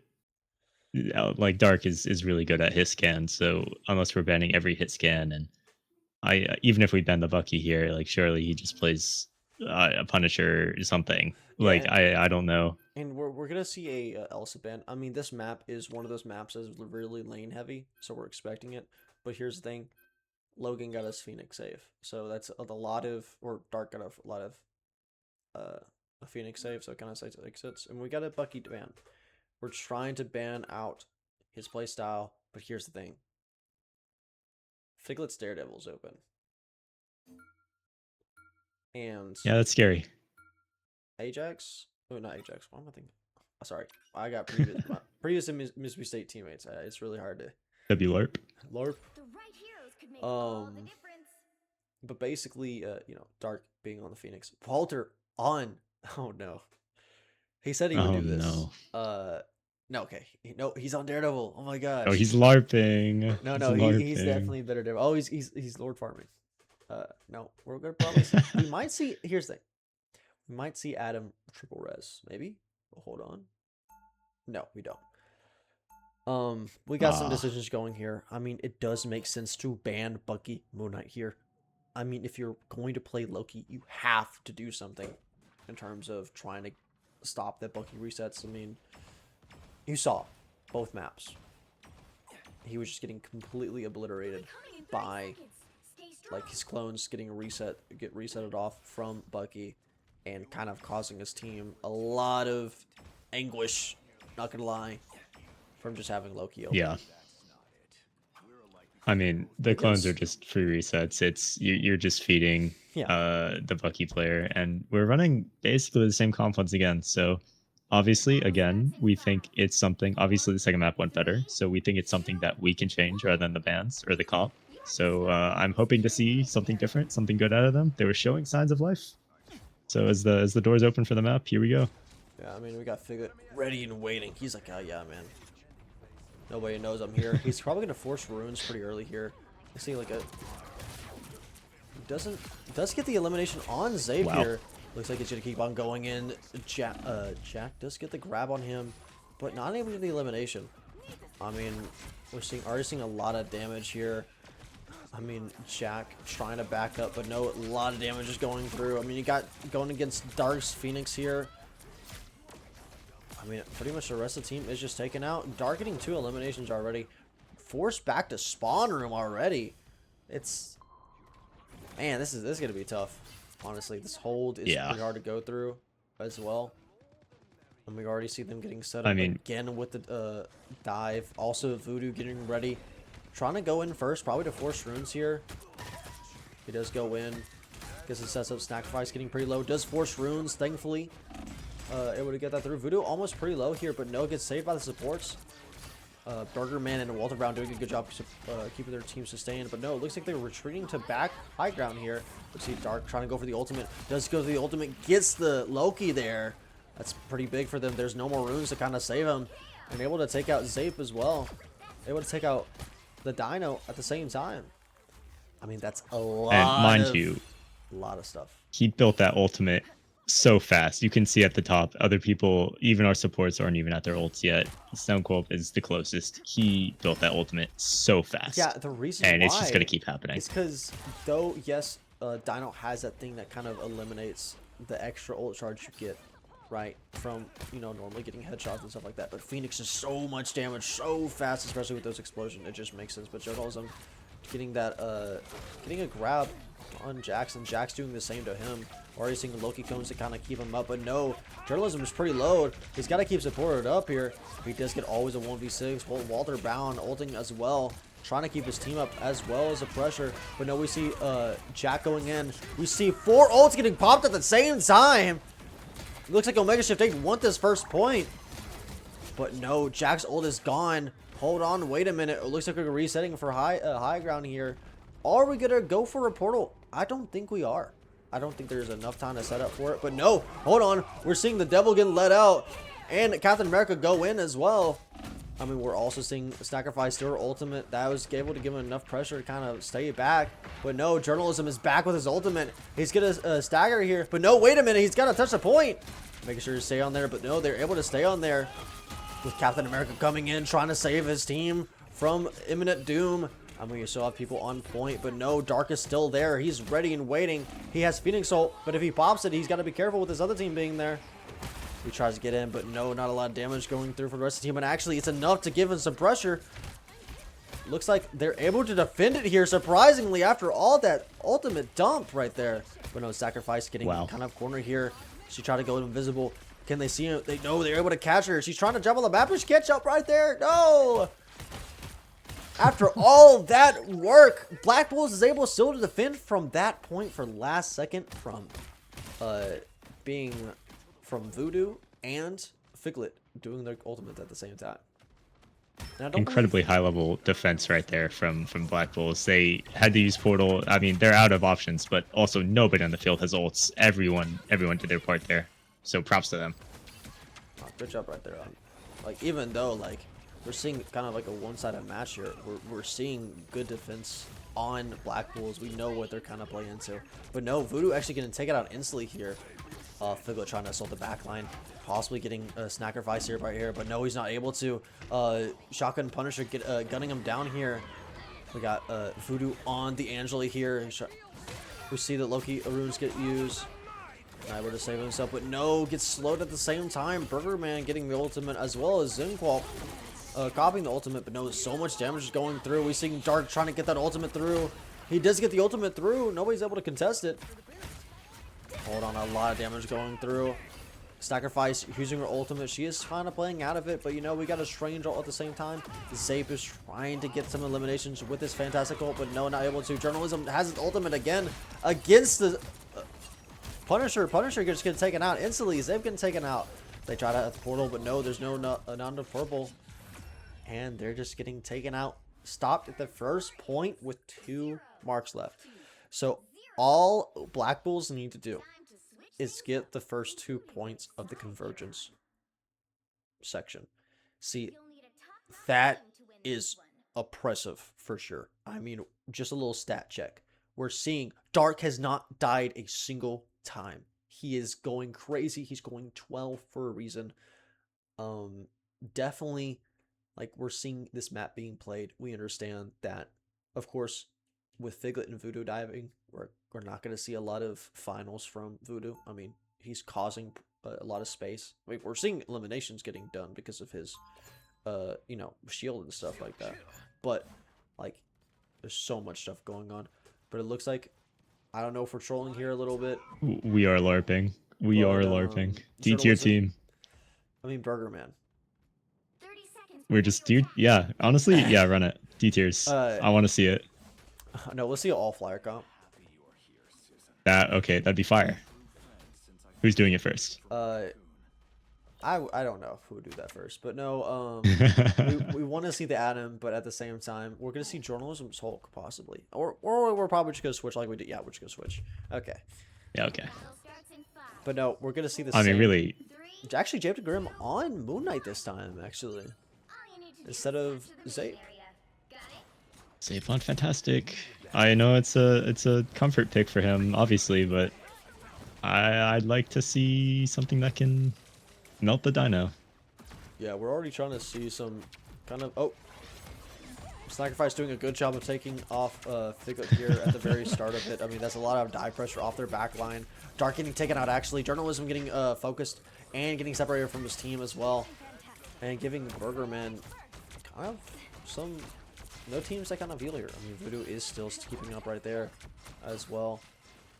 Like Dark is really good at hit scan. So unless we're banning every hit scan, and even if we ban the Bucky here, like surely he just plays a Punisher or something. Yeah, like I don't know. And we're gonna see a Elsa ban. I mean, this map is one of those maps that's really lane heavy, so we're expecting it. But here's the thing. Logan got us Phoenix save, so that's a lot of, or Dark got a lot of a Phoenix save, so it kind of exits, and we got a Bucky ban. We're trying to ban out his playstyle, but here's the thing. Figlet's Daredevil's open. And Yeah, that's scary. Ajax? Oh, not Ajax. What am I thinking? Oh, sorry. I got previous Mississippi State teammates. It's really hard to... WLARP. LARP. The right heroes could make all the Um, difference. But basically, you know, Dark being on the Phoenix. Walter on. Oh, no. He said he would Oh, do this. no. No, okay. No, he's on Daredevil. Oh my gosh. Oh, he's LARPing. No, He's no, he's LARPing. definitely better Daredevil. Oh, he's Lord farming. No, we're gonna promise. We might see. Here's the thing. We might see Adam triple res, maybe. But hold on. No, we don't. We got some Ah. decisions going here. I mean, it does make sense to ban Bucky Moon Knight here. I mean, if you're going to play Loki, you have to do something in terms of trying to stop that Bucky resets. I mean, you saw both maps. He was just getting completely obliterated Coming in 30 by seconds. Stay strong. like his clones get resetted off from Bucky and kind of causing his team a lot of anguish, not gonna lie, from just having Loki open. Yeah. I mean, the clones Because- are just free resets. It's you're just feeding Yeah. the Bucky player, and we're running basically the same comp once again. So obviously, again, we think it's something. Obviously, the second map went better, so we think it's something that we can change rather than the bans or the comp. So I'm hoping to see something different, something good out of them. They were showing signs of life. So as the doors open for the map, here we go. Yeah, I mean, we got Figlet ready and waiting. He's like, oh yeah, man. Nobody knows I'm here. He's probably gonna force runes pretty early here. I see like a does get the elimination on Zape Wow. here. Looks like he's gonna keep on going in. Jack does get the grab on him, but not able to get the elimination. I mean, we're already seeing a lot of damage here. I mean, Jack trying to back up, but no, a lot of damage is going through. I mean, you got going against Dark's Phoenix here. I mean, pretty much the rest of the team is just taken out. Dark getting 2 eliminations already. Forced back to spawn room already. It's... Man, this is gonna be tough. Honestly, this hold is Yeah. pretty hard to go through as well. And we already see them getting set up I mean- again with the dive. Also, Voodoo getting ready. Trying to go in first, probably to force runes here. He does go in. Guess it sets up Sacrifice getting pretty low. Does force runes, thankfully. Able to get that through. Voodoo almost pretty low here, but no, gets saved by the supports. Burgerman and Walter Brown doing a good job keeping their team sustained, but no, it looks like they're retreating to back high ground here. Let's see, Dark trying to go for the ultimate. Does go for the ultimate, gets the Loki there. That's pretty big for them. There's no more runes to kind of save him. And able to take out Zape as well. Able to take out the Dino at the same time. I mean, that's a lot And mind of, you, a lot of stuff. he built that ultimate so fast. You can see at the top, other people, even our supports, aren't even at their ults yet. Stone Cold is the closest. He built that ultimate so fast. Yeah, the reason and why it's just gonna keep happening. it's because, though, yes, Dino has that thing that kind of eliminates the extra ult charge you get, right, from, you know, normally getting headshots and stuff like that. But Phoenix is so much damage so fast, especially with those explosions. It just makes sense. But journalism getting that, getting a grab on Jackson. Jack's doing the same to him. Already seeing Loki cones to kind of keep him up, but no, journalism is pretty low. He's got to keep supported up here. He does get always a 1v6. Well, Walter Bound ulting as well, trying to keep his team up as well as the pressure. But no, we see Jack going in. We see 4 ults getting popped at the same time. It looks like Omega Shift 8 want this first point. But no, Jack's ult is gone. Hold on, wait a minute. It looks like we're resetting for high ground here. Are we gonna go for a portal? I don't think we are. I don't think there's enough time to set up for it. But no, hold on. We're seeing the Devil getting let out. And Captain America go in as well. I mean, we're also seeing Sacrifice do her ultimate. That was able to give him enough pressure to kind of stay back. But no, journalism is back with his ultimate. He's gonna stagger here. But no, wait a minute. He's got to touch the point. Making sure to stay on there. But no, they're able to stay on there. With Captain America coming in, trying to save his team from imminent doom. I mean, you still have people on point, but no, Dark is still there. He's ready and waiting. He has Phoenix ult, but if he pops it, he's got to be careful with his other team being there. He tries to get in, but no, not a lot of damage going through for the rest of the team. And actually, it's enough to give him some pressure. Looks like they're able to defend it here, surprisingly, after all that ultimate dump right there. But no, Sacrifice getting kind of cornered here. She tried to go invisible. Can they see him? They know they're able to catch her. She's trying to jump on the map, but she can't jump right there. No! After all that work, Black Bulls is able still to defend from that point for last second from being from Voodoo and Figlet doing their ultimates at the same time. Now, don't Incredibly high level defense right there from Black Bulls. They had to use Portal. I mean, they're out of options, but also nobody on the field has ults. Everyone did their part there. So props to them. Oh, good job right there. Like, even though, like, we're seeing kind of like a one-sided match here, we're seeing good defense on Black Bulls. We know what they're kind of playing into. But no, Voodoo actually going to take it out instantly here. Figlet trying to assault the back line. Possibly getting a sacrifice here right here. But no, he's not able to. Shotgun Punisher gunning him down here. We got Voodoo on the Angela here. We see that Loki runes get used. Able to save himself, but no, gets slowed at the same time. Burgerman getting the ultimate as well as Zenqual copying the ultimate, but no, so much damage is going through. We see Dark trying to get that ultimate through. He does get the ultimate through. Nobody's able to contest it. Hold on, a lot of damage going through. Sacrifice using her ultimate. She is kind of playing out of it, but you know, we got a strange ult at the same time. Zape is trying to get some eliminations with this fantastic ult, but no, not able to. Journalism has his ultimate again against the Punisher just getting taken out instantly. Zape getting taken out. They try to hit the portal, but no, there's no none of purple. And they're just getting taken out. Stopped at the first point with 2 marks left. So all Black Bulls need to do is get the first 2 points of the convergence section. See, that is oppressive for sure. I mean, just a little stat check. We're seeing Dark has not died a single time. He is going crazy. He's going 12 for a reason. Definitely, like, we're seeing this map being played. We understand that, of course, with Figlet and Voodoo diving, we're not going to see a lot of finals from Voodoo. I mean, he's causing a lot of space. I mean, we're seeing eliminations getting done because of his, you know, shield and stuff like that. But, like, there's so much stuff going on. But it looks like, I don't know if we're trolling here a little bit. We are LARPing. We are LARPing. D-tier team. I mean, Burgerman. We're just, dude, yeah. Honestly, yeah, run it. D-tiers. I want to see it. No, let's see an all-flyer comp. Okay, that'd be fire. Who's doing it first? I don't know who would do that first, but no, we want to see the Atom, but at the same time, we're gonna see Journalism's Hulk possibly, or we're probably just gonna switch like we did. Yeah, we're just gonna switch. Okay. Yeah. Okay. But no, we're gonna see the. I mean, really. Actually, Jape Grim on Moon Knight this time, actually, instead of Zape. Zape on fantastic. I know it's a comfort pick for him, obviously, but I'd like to see something that can melt the dino. Yeah, we're already trying to see some kind of... Oh! Sacrifice doing a good job of taking off Figlet here at the very start of it. I mean, that's a lot of dive pressure off their back line. Dark getting taken out, actually. Journalism getting focused and getting separated from his team as well. And giving Burgerman kind of some... No teams that kind of heal here. I mean, Voodoo is still keeping up right there as well.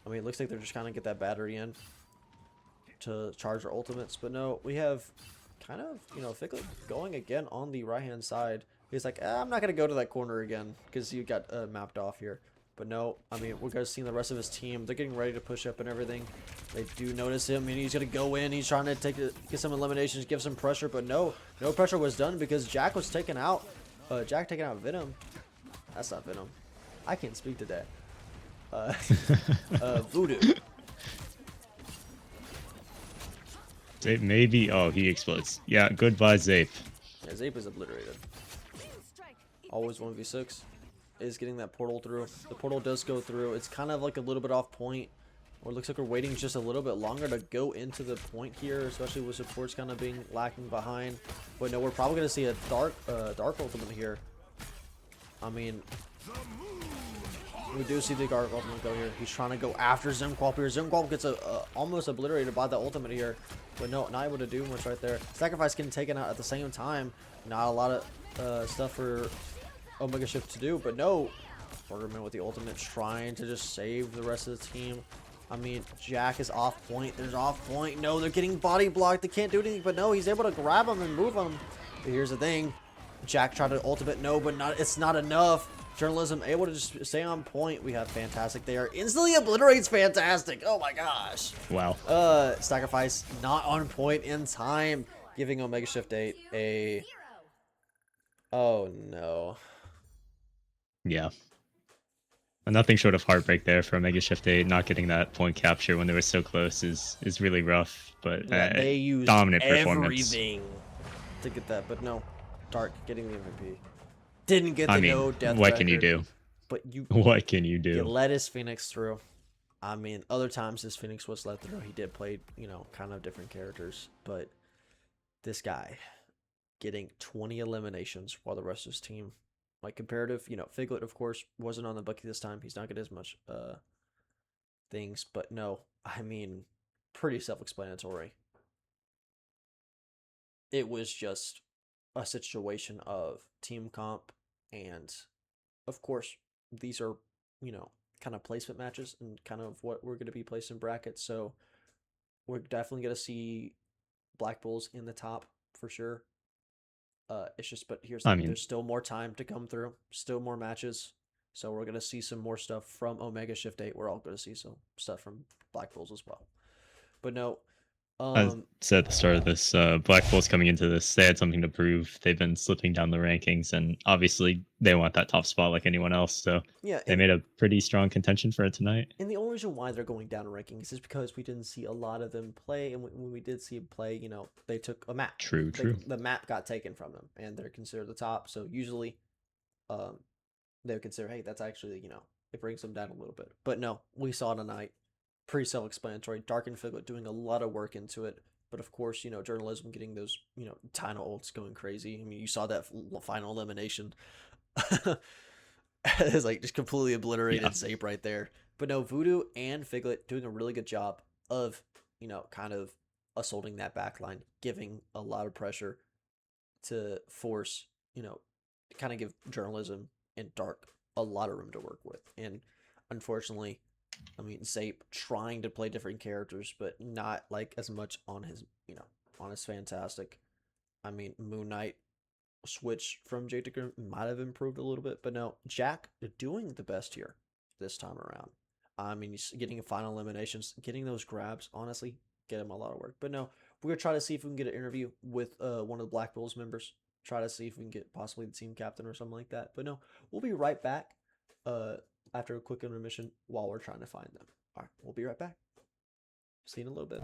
I mean, it looks like they're just kind of get that battery in to charge our ultimates. But no, we have kind of, you know, Figlet going again on the right-hand side. He's like, I'm not going to go to that corner again because you got mapped off here. But no, I mean, we're guys seeing the rest of his team. They're getting ready to push up and everything. They do notice him, and he's going to go in. He's trying to get some eliminations, give some pressure. But no pressure was done because Jack was taken out. Jack taking out Venom. That's not Venom. I can't speak today. Voodoo. Zape maybe. Oh, he explodes. Yeah, goodbye, Zape. Yeah, Zape is obliterated. Always 1v6. Is getting that portal through. The portal does go through. It's kind of like a little bit off point. Or it looks like we're waiting just a little bit longer to go into the point here, especially with supports kind of being lacking behind. But no, we're probably going to see a dark ultimate here. I mean, we do see the dark ultimate go here. He's trying to go after Zenqualp here. Zenqualp gets almost obliterated by the ultimate here. But no, not able to do much right there. Sacrifice getting taken out at the same time. Not a lot of stuff for Omega Shift to do. But no, Burgerman with the ultimate trying to just save the rest of the team. I mean, Jack is off point. There's off point. No, they're getting body blocked. They can't do anything, but no, he's able to grab him and move him. But here's the thing. Jack tried to ultimate, no, but not. It's not enough. Journalism able to just stay on point. We have Fantastic there. Instantly obliterates Fantastic. Oh my gosh. Wow. Sacrifice not on point in time. Giving Omega Shift 8 a... Oh no. Yeah. Nothing short of heartbreak there for Omega Shift 8. Not getting that point capture when they were so close is really rough. But Yeah, they used dominant performance. everything to get that, but no. Dark getting the MVP. Didn't get the I mean, no death what can you record, do? But you What can you You do? let his Phoenix through. I mean, other times his Phoenix was let through. He did play, you know, kind of different characters. But this guy getting 20 eliminations while the rest of his team, like comparative, you know, Figlet, of course, wasn't on the Bucky this time. He's not getting as much things. But no, I mean, pretty self-explanatory. It was just a situation of team comp and, of course, these are, you know, kind of placement matches and kind of what we're going to be placed in brackets. So we're definitely going to see Black Bulls in the top for sure. It's just, but here's the I thing, mean, there's still more time to come through, still more matches. So we're going to see some more stuff from Omega Shift 8. We're all going to see some stuff from Black Bulls as well. But no, I said at the start of this, Black Bulls coming into this, they had something to prove. They've been slipping down the rankings, and obviously they want that top spot like anyone else. So yeah, they made a pretty strong contention for it tonight. and the only reason why they're going down in rankings is because we didn't see a lot of them play, and when we did see them play, you know, they took a map. True, true. The map got taken from them, and they're considered the top. So usually, they would consider, hey, that's actually, you know, it brings them down a little bit. But no, we saw tonight, pretty self-explanatory. Dark and Figlet doing a lot of work into it. But of course, you know, journalism getting those, you know, Tino ults going crazy. I mean, you saw that final elimination. It's like just completely obliterated Yeah. Zape right there. But no, Voodoo and Figlet doing a really good job of, you know, kind of assaulting that backline, giving a lot of pressure to force, you know, kind of give journalism and Dark a lot of room to work with. And unfortunately, I mean, Zape trying to play different characters, but not like as much on his, you know, on his Fantastic. I mean, Moon Knight switch from Jake to Grim might have improved a little bit, but no, Jack doing the best here this time around. I mean, he's getting final eliminations, getting those grabs, honestly, get him a lot of work. But no, we're going to try to see if we can get an interview with one of the Black Bulls members. Try to see if we can get possibly the team captain or something like that. But no, we'll be right back after a quick intermission while we're trying to find them. All right, we'll be right back. See you in a little bit.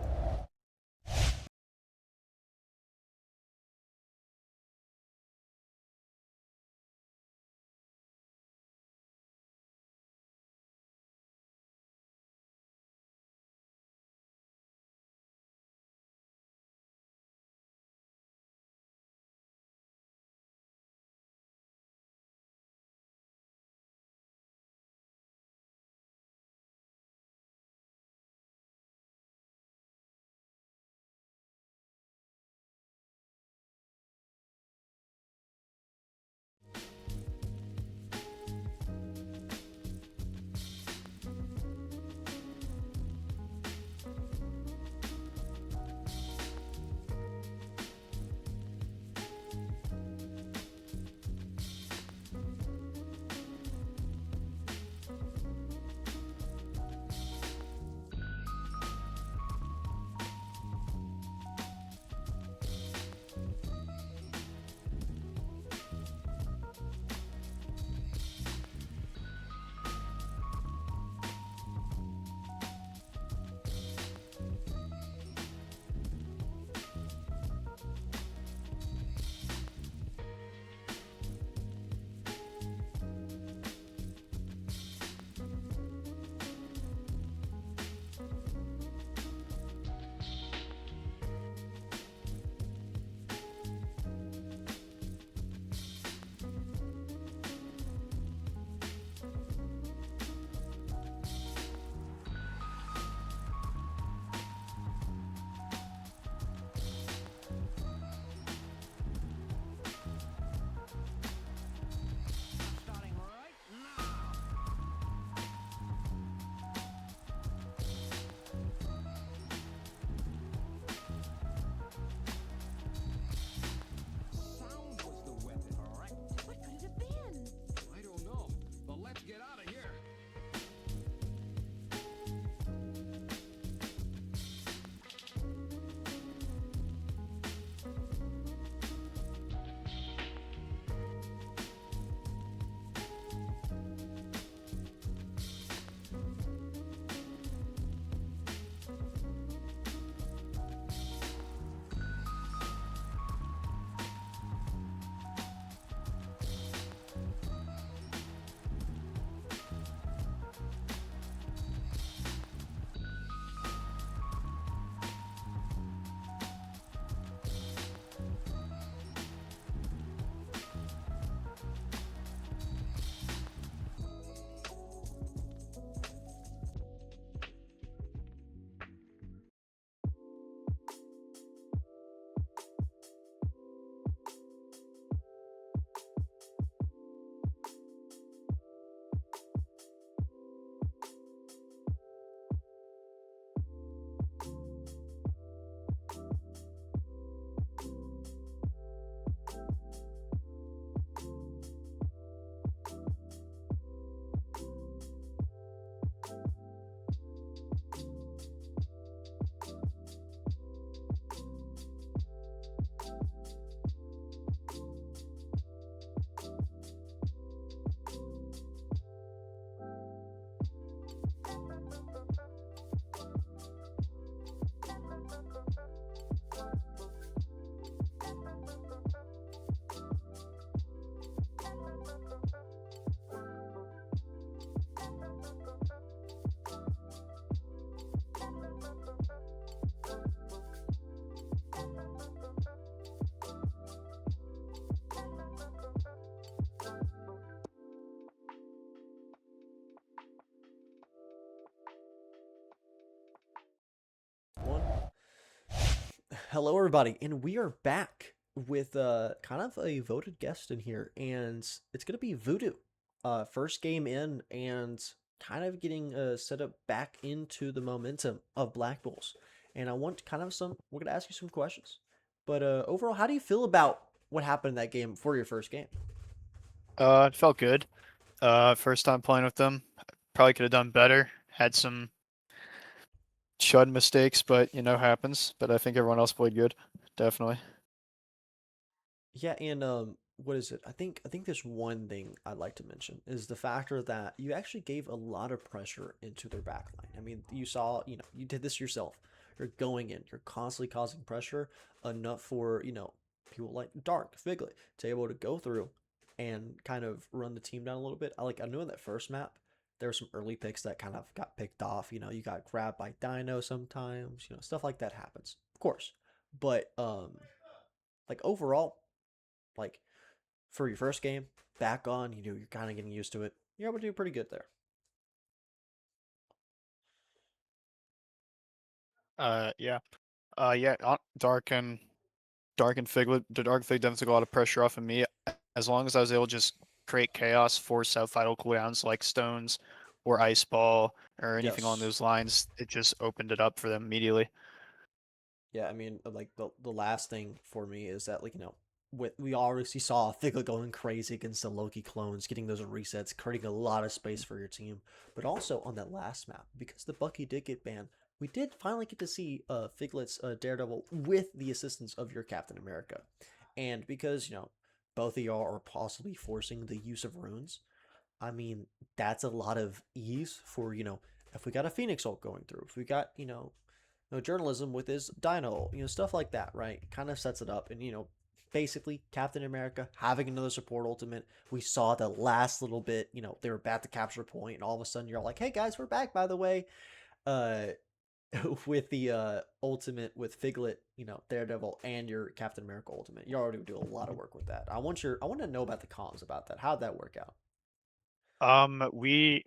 Hello, everybody, and we are back with kind of a voted guest in here, and it's gonna be Voodoo. First game in, and kind of getting set up back into the momentum of Black Bulls. And I want kind of some. We're gonna ask you some questions, but overall, how do you feel about what happened in that game before your first game? It felt good. First time playing with them. Probably could have done better. Had some chud mistakes, but happens. But I think everyone else played good. Definitely. Yeah, and what is it? I think there's one thing I'd like to mention is the factor that you actually gave a lot of pressure into their backline. I mean, you saw, you did this yourself. You're going in, you're constantly causing pressure enough for, people like Dark, Figlet to able to go through and kind of run the team down a little bit. I know in that first map there were some early picks that kind of got picked off. You got grabbed by Dino sometimes, stuff like that happens. Of course. But like overall, like for your first game, back on, you're kind of getting used to it. You're able to do pretty good there. Yeah. Yeah. Dark and Figlet. The Dark Fig definitely took a lot of pressure off of me. As long as I was able to just create chaos, force out vital cooldowns like stones or ice ball or anything along Yes. those lines, it just opened it up for them immediately. Yeah, I mean, like the last thing for me is that like with we already saw Figlet going crazy against the Loki clones, getting those resets, creating a lot of space for your team. But also on that last map, because the Bucky did get banned, we did finally get to see Figlet's Daredevil with the assistance of your Captain America, and because both of y'all are possibly forcing the use of runes. I mean, that's a lot of ease for if we got a Phoenix ult going through, if we got no journalism with his Dino, stuff like that, right? Kind of sets it up, and basically Captain America having another support ultimate. We saw the last little bit, they were about to capture a point, and all of a sudden you're like, hey guys, we're back, by the way. Uh, with the ultimate with Figlet, Daredevil, and your Captain America ultimate, you already do a lot of work with that. I want to know about the comms about that. How'd that work out? We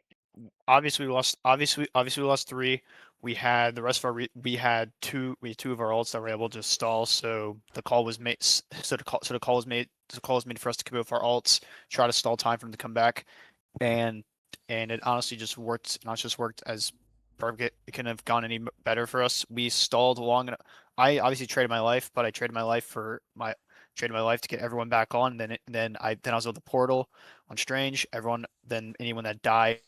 obviously we lost. Obviously we lost three. We had the rest of our. We had two of our ults that were able to stall. So the call was made. So the call was made. The call was made for us to come with our ults, try to stall time for them to come back, and it honestly just worked. Not just worked as perfect. It couldn't have gone any better for us. We stalled long. I obviously traded my life, but I traded my life to get everyone back on. Then I was with the portal on Strange. Anyone that died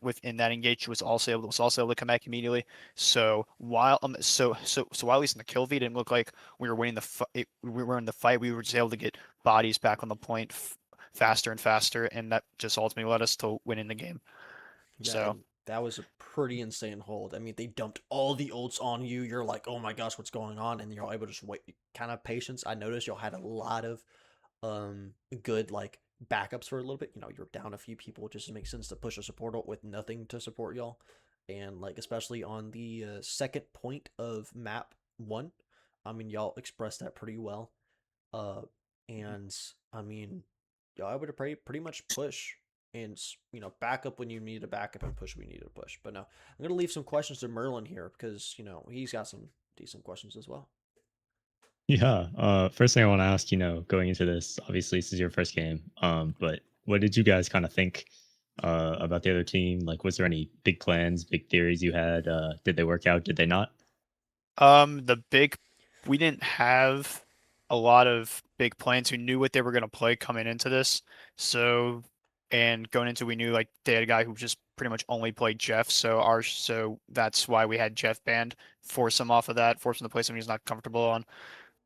within that engage was also able to come back immediately. So while at least in the kill feed, it didn't look like we were winning we were in the fight. We were just able to get bodies back on the point faster and faster, and that just ultimately led us to winning the game. Yeah, So and that was a pretty insane hold. I mean, they dumped all the ults on you. You're like, oh my gosh, what's going on? And you're able to just wait, kind of patience. I noticed y'all had a lot of good like backups for a little bit. You're down a few people, it just makes sense to push a support ult with nothing to support y'all. And like especially on the second point of map one, I mean y'all expressed that pretty well. Uh, and I mean, y'all able to pretty much push and back up when you need to back up and push when you need to push. But no, I'm gonna leave some questions to Merlin here because he's got some decent questions as well. Yeah. First thing I want to ask, going into this, obviously this is your first game. But what did you guys kind of think about the other team? Like, was there any big plans, big theories you had? Did they work out? Did they not? the big we didn't have a lot of big plans. We knew what they were going to play coming into this. So, and going into, we knew like they had a guy who just pretty much only played Jeff. So that's why we had Jeff banned, force him off of that, force him to play something he's not comfortable on.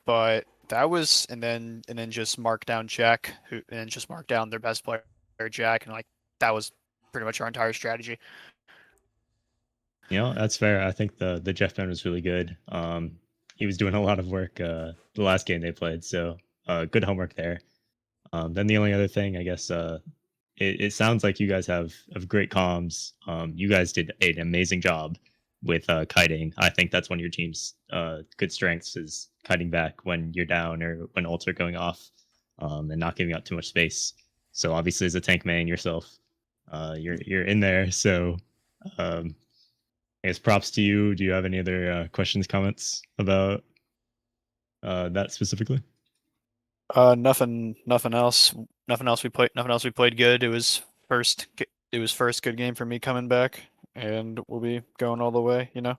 But that was, and then just mark down Jack, and just mark down their best player, Jack, and like that was pretty much our entire strategy. That's fair. I think the Jeff Ben was really good. He was doing a lot of work the last game they played, so good homework there. Then the only other thing, I guess, it sounds like you guys have great comms. You guys did an amazing job with kiting. I think that's one of your team's good strengths is kiting back when you're down or when ults are going off, and not giving up too much space. So obviously, as a tank main yourself, you're in there. So um, I guess props to you. Do you have any other questions, comments about? That specifically? Nothing else. Nothing else we played good. It was first good game for me coming back, and we'll be going all the way. You know.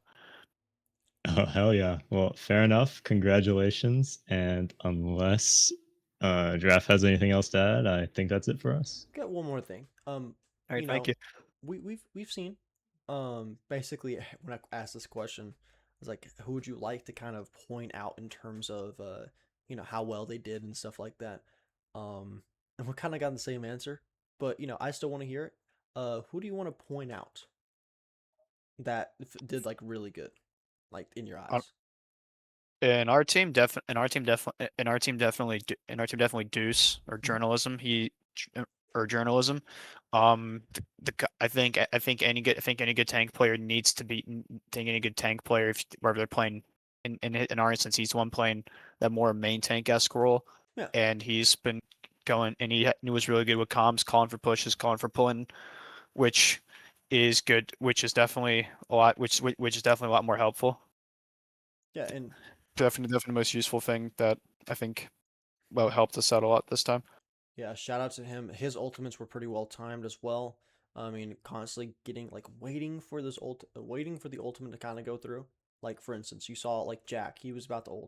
Oh, hell yeah. Well, fair enough. Congratulations. And unless Giraffe has anything else to add, I think that's it for us. Got one more thing. All right. You Thank know, you. we've seen, basically when I asked this question, I was like, who would you like to kind of point out in terms of, how well they did and stuff like that. And we kind of got the same answer, but I still want to hear it. Who do you want to point out that did like really good, like in your On, eyes? in our team, in our team definitely Deuce or Mhm. journalism. Or journalism. I think any good tank player needs to be. Think any good tank player if wherever they're playing. In our instance, he's the one playing that more main tank esque role, Yeah, and he's been going and he was really good with comms, calling for pushes, calling for pulling, which is good. Which is definitely a lot. Which is definitely a lot more helpful. yeah, and Definitely the most useful thing that I think helped us out a lot this time. yeah, shout out to him. His ultimates were pretty well timed as well. I mean, constantly getting like waiting for the ultimate to kind of go through. Like for instance, you saw like Jack, he was about to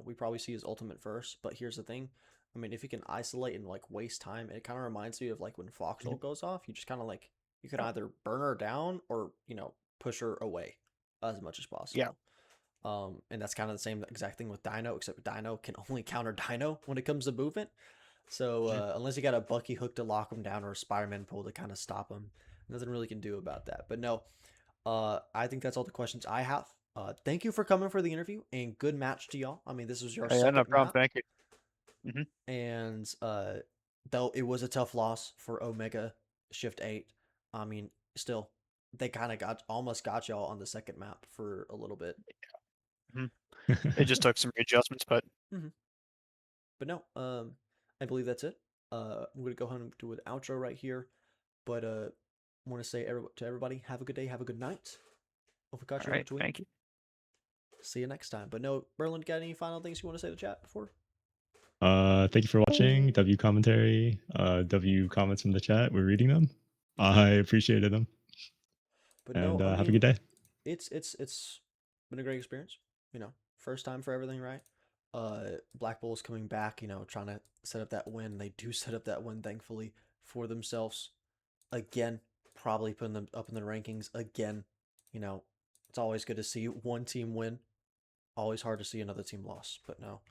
we probably see his ultimate first, but here's the thing. I mean, if you can isolate and like waste time, it kind of reminds me of like when Foxhole goes off, you just kind of like you can either burn her down or, push her away as much as Yeah. possible. And that's kind of the same exact thing with Dino, except Dino can only counter Dino when it comes to movement. So Mhm. unless you got a Bucky hook to lock him down or a Spider-Man pull to kind of stop him, nothing really can do about that. But no, I think that's all the questions I have. Thank you for coming for the interview and good match to y'all. I mean, this was your Yeah, no second problem. map, Thank you. Hmm. and though it was a tough loss for Omega Shift 8, I mean, still they kind of got almost got y'all on the second map for a little bit. Hmm. It just took some readjustments, but Hmm. But no, I believe that's it. I'm gonna go ahead and do an outro right here. But want to say to everybody, have a good day, have a good night. Hope we caught all you in right. between. Thank you. See you next time. But no, Berlin, got any final things you want to say to chat before? Thank you for watching. W commentary, W comments from the chat. We're reading them. I appreciated them. But And no, I have a good mean, day. it's been a great experience. First time for everything, right? Black Bulls coming back. Trying to set up that win. They do set up that win, thankfully, for themselves again. Probably putting them up in the rankings again. You know, it's always good to see one team win. Always hard to see another team lost. But no,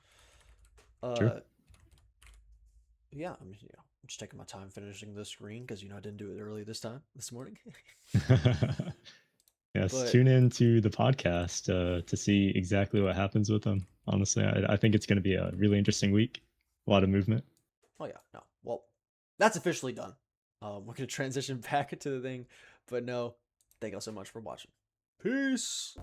Sure. uh, yeah, I'm just taking my time finishing this screen because I didn't do it early this morning. Yes, But tune in to the podcast to see exactly what happens with them. Honestly, I think it's going to be a really interesting week. A lot of movement. oh yeah, no, well, that's officially done. We're gonna transition back into the thing, but no, thank you all so much for watching. Peace.